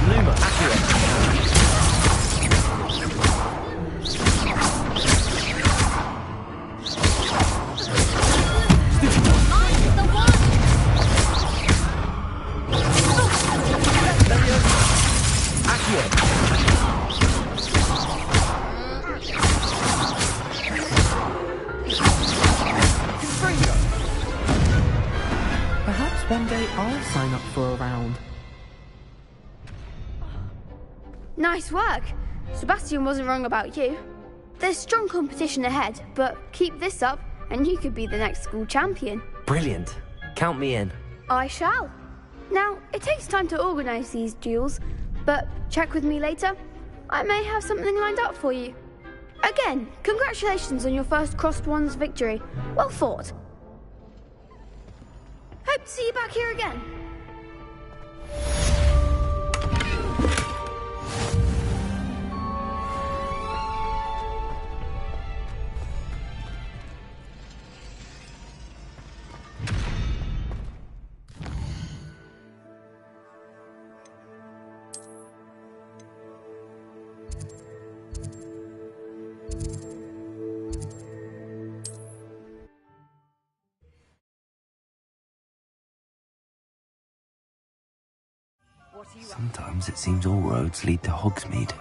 Luma, accurate.
One day I'll sign up for a round.
Nice work. Sebastian wasn't wrong about you. There's strong competition ahead, but keep this up and you could be the next school champion.
Brilliant. Count me in.
I shall. Now, it takes time to organise these duels, but check with me later. I may have something lined up for you. Again, congratulations on your first Crossed Wands victory. Well fought. Hope to see you back here again.
Sometimes it seems all roads lead to Hogsmeade.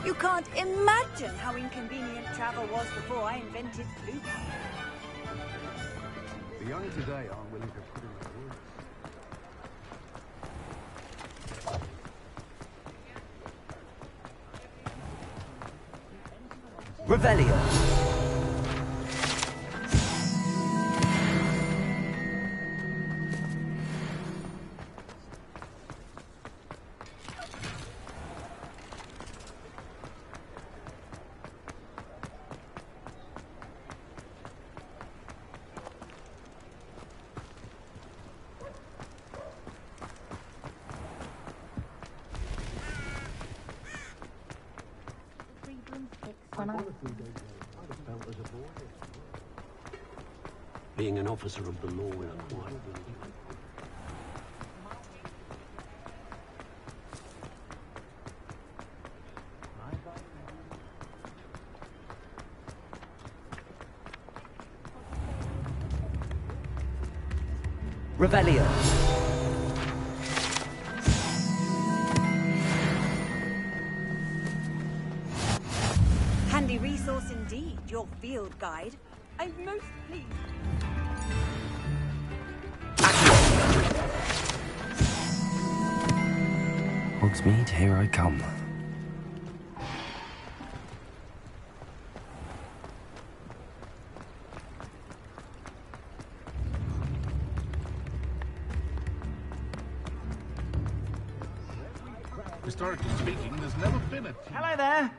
You can't imagine how inconvenient travel was before I invented blue.
The young today aren't willing to put in the work.
Revelio.
Being an officer of the law in a quiet village.
Revelio.
Handy resource indeed, your field guide. I'm most pleased.
Hogsmeade, here I come.
Historically speaking, there's never been a...
Hello there.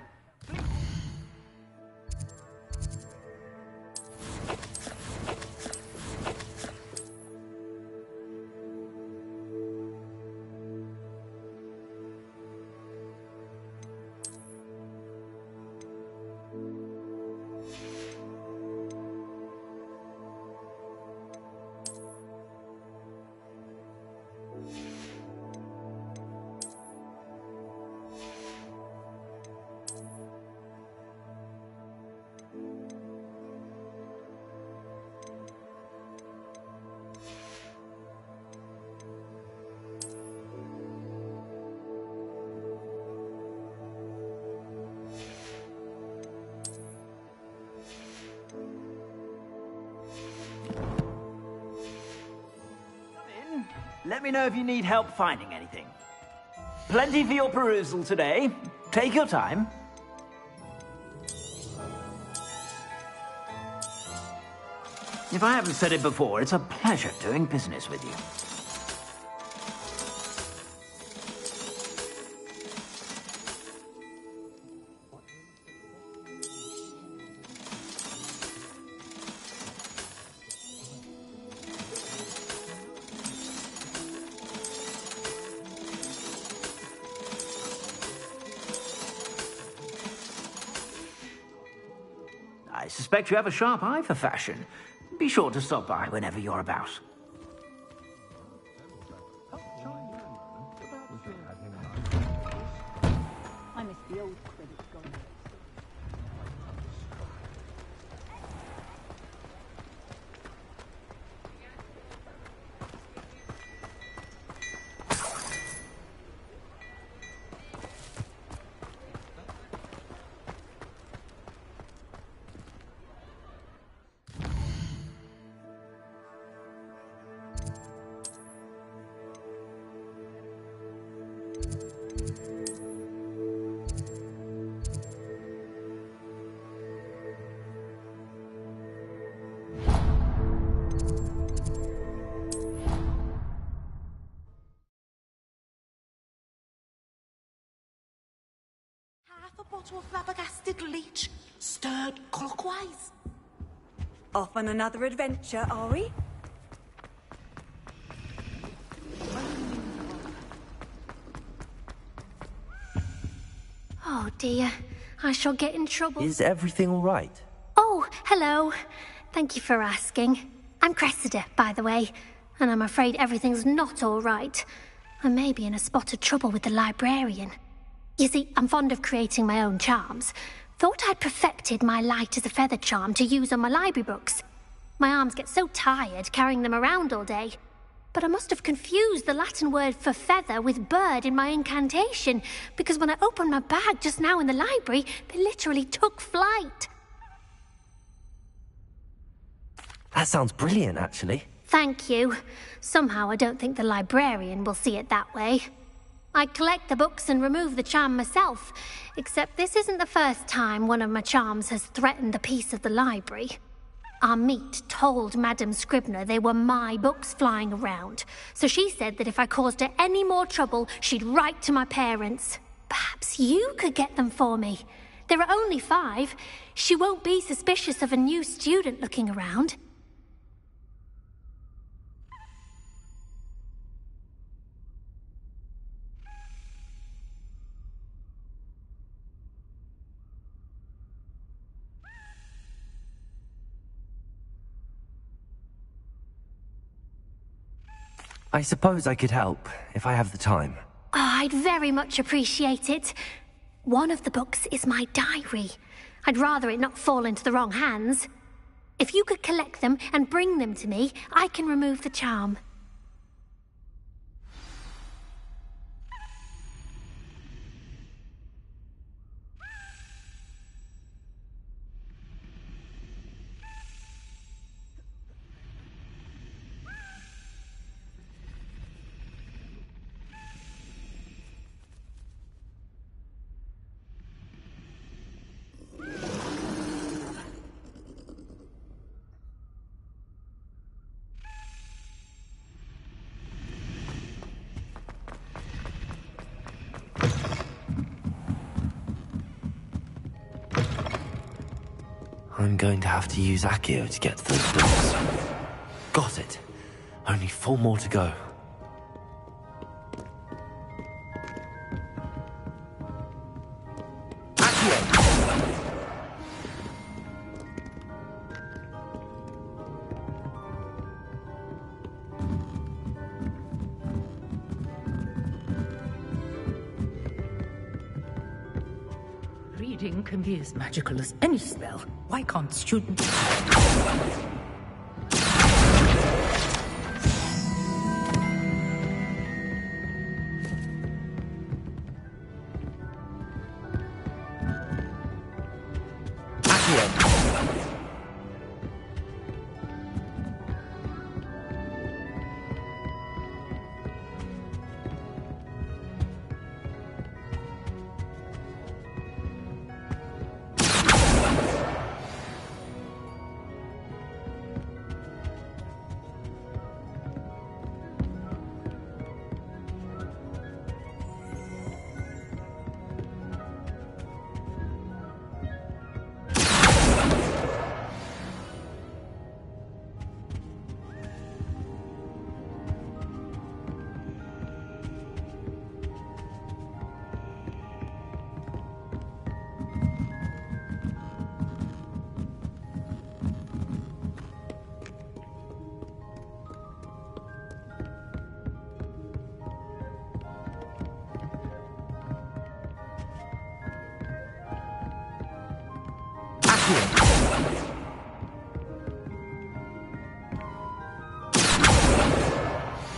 Let me know if you need help finding anything. Plenty for your perusal today. Take your time. If I haven't said it before, it's a pleasure doing business with you. I suspect you have a sharp eye for fashion. Be sure to stop by whenever you're about.
I miss the old credit gone.
Half a bottle of flabbergasted leech, stirred clockwise.
Off on another adventure, are we?
Oh dear, I shall get in trouble.
Is everything all right?
Oh, hello. Thank you for asking. I'm Cressida, by the way, and I'm afraid everything's not all right. I may be in a spot of trouble with the librarian. You see, I'm fond of creating my own charms. Thought I'd perfected my light as a feather charm to use on my library books. My arms get so tired carrying them around all day. But I must have confused the Latin word for feather with bird in my incantation, because when I opened my bag just now in the library, they literally took flight.
That sounds brilliant, actually.
Thank you. Somehow I don't think the librarian will see it that way. I collect the books and remove the charm myself, except this isn't the first time one of my charms has threatened the peace of the library. Our meet told Madame Scribner they were my books flying around, so she said that if I caused her any more trouble, she'd write to my parents. Perhaps you could get them for me. There are only 5. She won't be suspicious of a new student looking around.
I suppose I could help, if I have the time.
Oh, I'd very much appreciate it. One of the books is my diary. I'd rather it not fall into the wrong hands. If you could collect them and bring them to me, I can remove the charm.
I'm going to have to use Accio to get to those books. Got it. Only 4 more to go.
Reading can be as magical as any spell. Why can't students...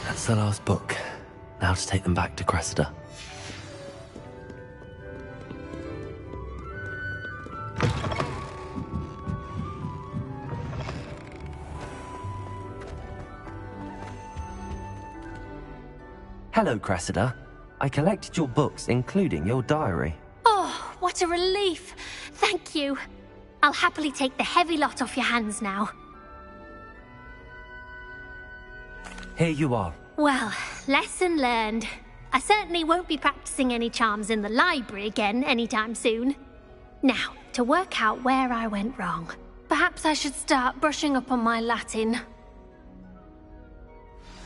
That's the last book. Now to take them back to Cressida. Hello, Cressida. I collected your books, including your diary.
Oh, what a relief. Thank you. I'll happily take the heavy lot off your hands now.
Here you are.
Well, lesson learned. I certainly won't be practicing any charms in the library again anytime soon. Now, to work out where I went wrong. Perhaps I should start brushing up on my Latin.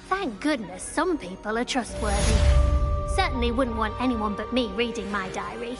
Thank goodness some people are trustworthy. Certainly wouldn't want anyone but me reading my diary.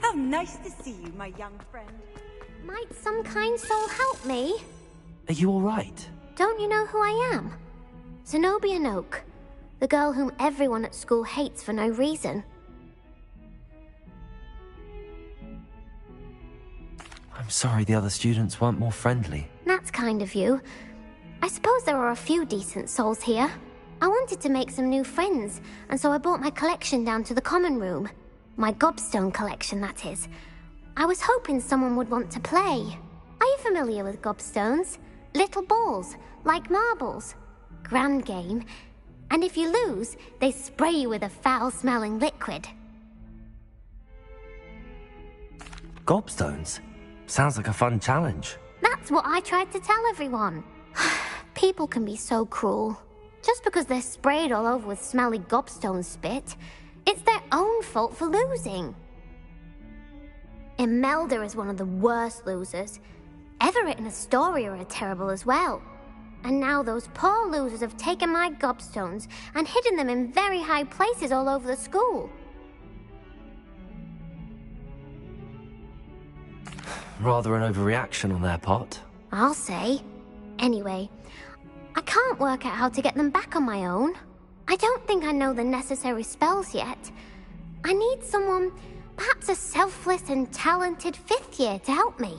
How nice to see you, my young friend.
Might some kind soul help me?
Are you all right?
Don't you know who I am? Zenobia Noak, the girl whom everyone at school hates for no reason.
I'm sorry the other students weren't more friendly.
That's kind of you. I suppose there are a few decent souls here. I wanted to make some new friends, and so I brought my collection down to the common room. My gobstone collection, that is. I was hoping someone would want to play. Are you familiar with gobstones? Little balls, like marbles. Grand game. And if you lose, they spray you with a foul-smelling liquid.
Gobstones? Sounds like a fun challenge.
That's what I tried to tell everyone. People can be so cruel. Just because they're sprayed all over with smelly gobstone spit, it's their own fault for losing. Imelda is one of the worst losers. Everett and Astoria are terrible as well. And now those poor losers have taken my gobstones and hidden them in very high places all over the school.
Rather an overreaction on their part.
I'll say. Anyway, I can't work out how to get them back on my own. I don't think I know the necessary spells yet. I need someone, perhaps a selfless and talented fifth year to help me.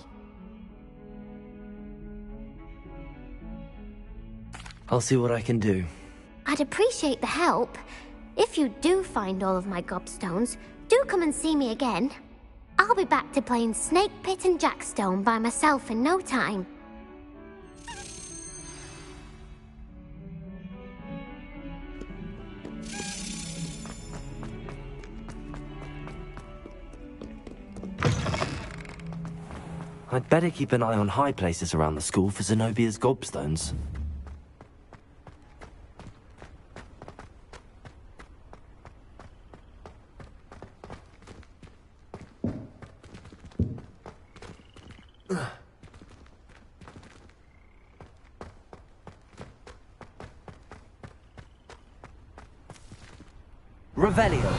I'll see what I can do.
I'd appreciate the help. If you do find all of my gobstones, do come and see me again. I'll be back to playing Snake Pit and Jackstone by myself in no time.
I'd better keep an eye on high places around the school for Zenobia's gobstones. Revelio.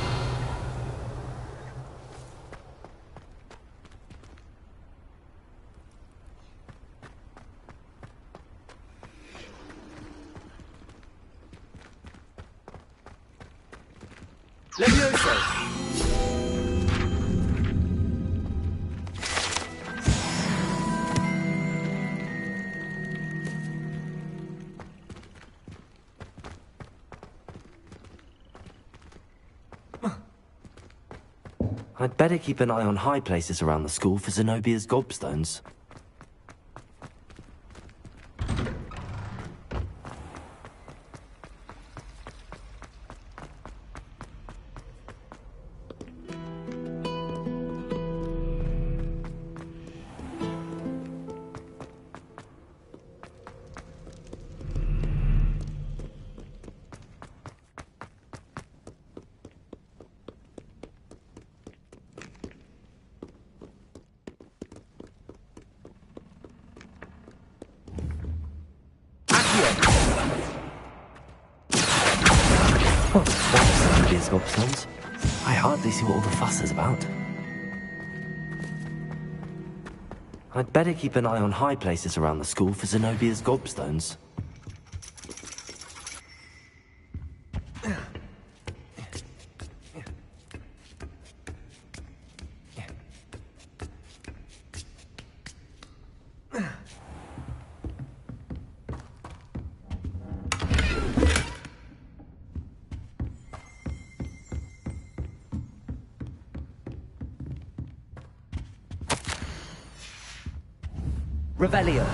Levioso!
I'd better keep an eye on high places around the school for Zenobia's gobstones. Gobstones. I hardly see what all the fuss is about. I'd better keep an eye on high places around the school for Zenobia's gobstones.
Revelio.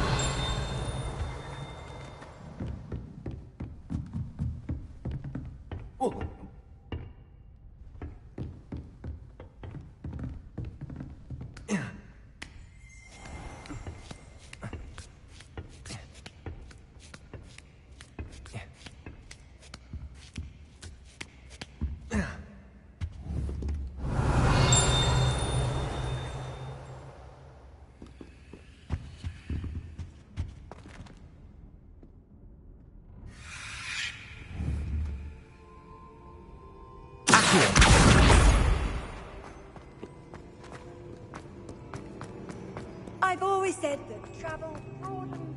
I've always said that travel broadens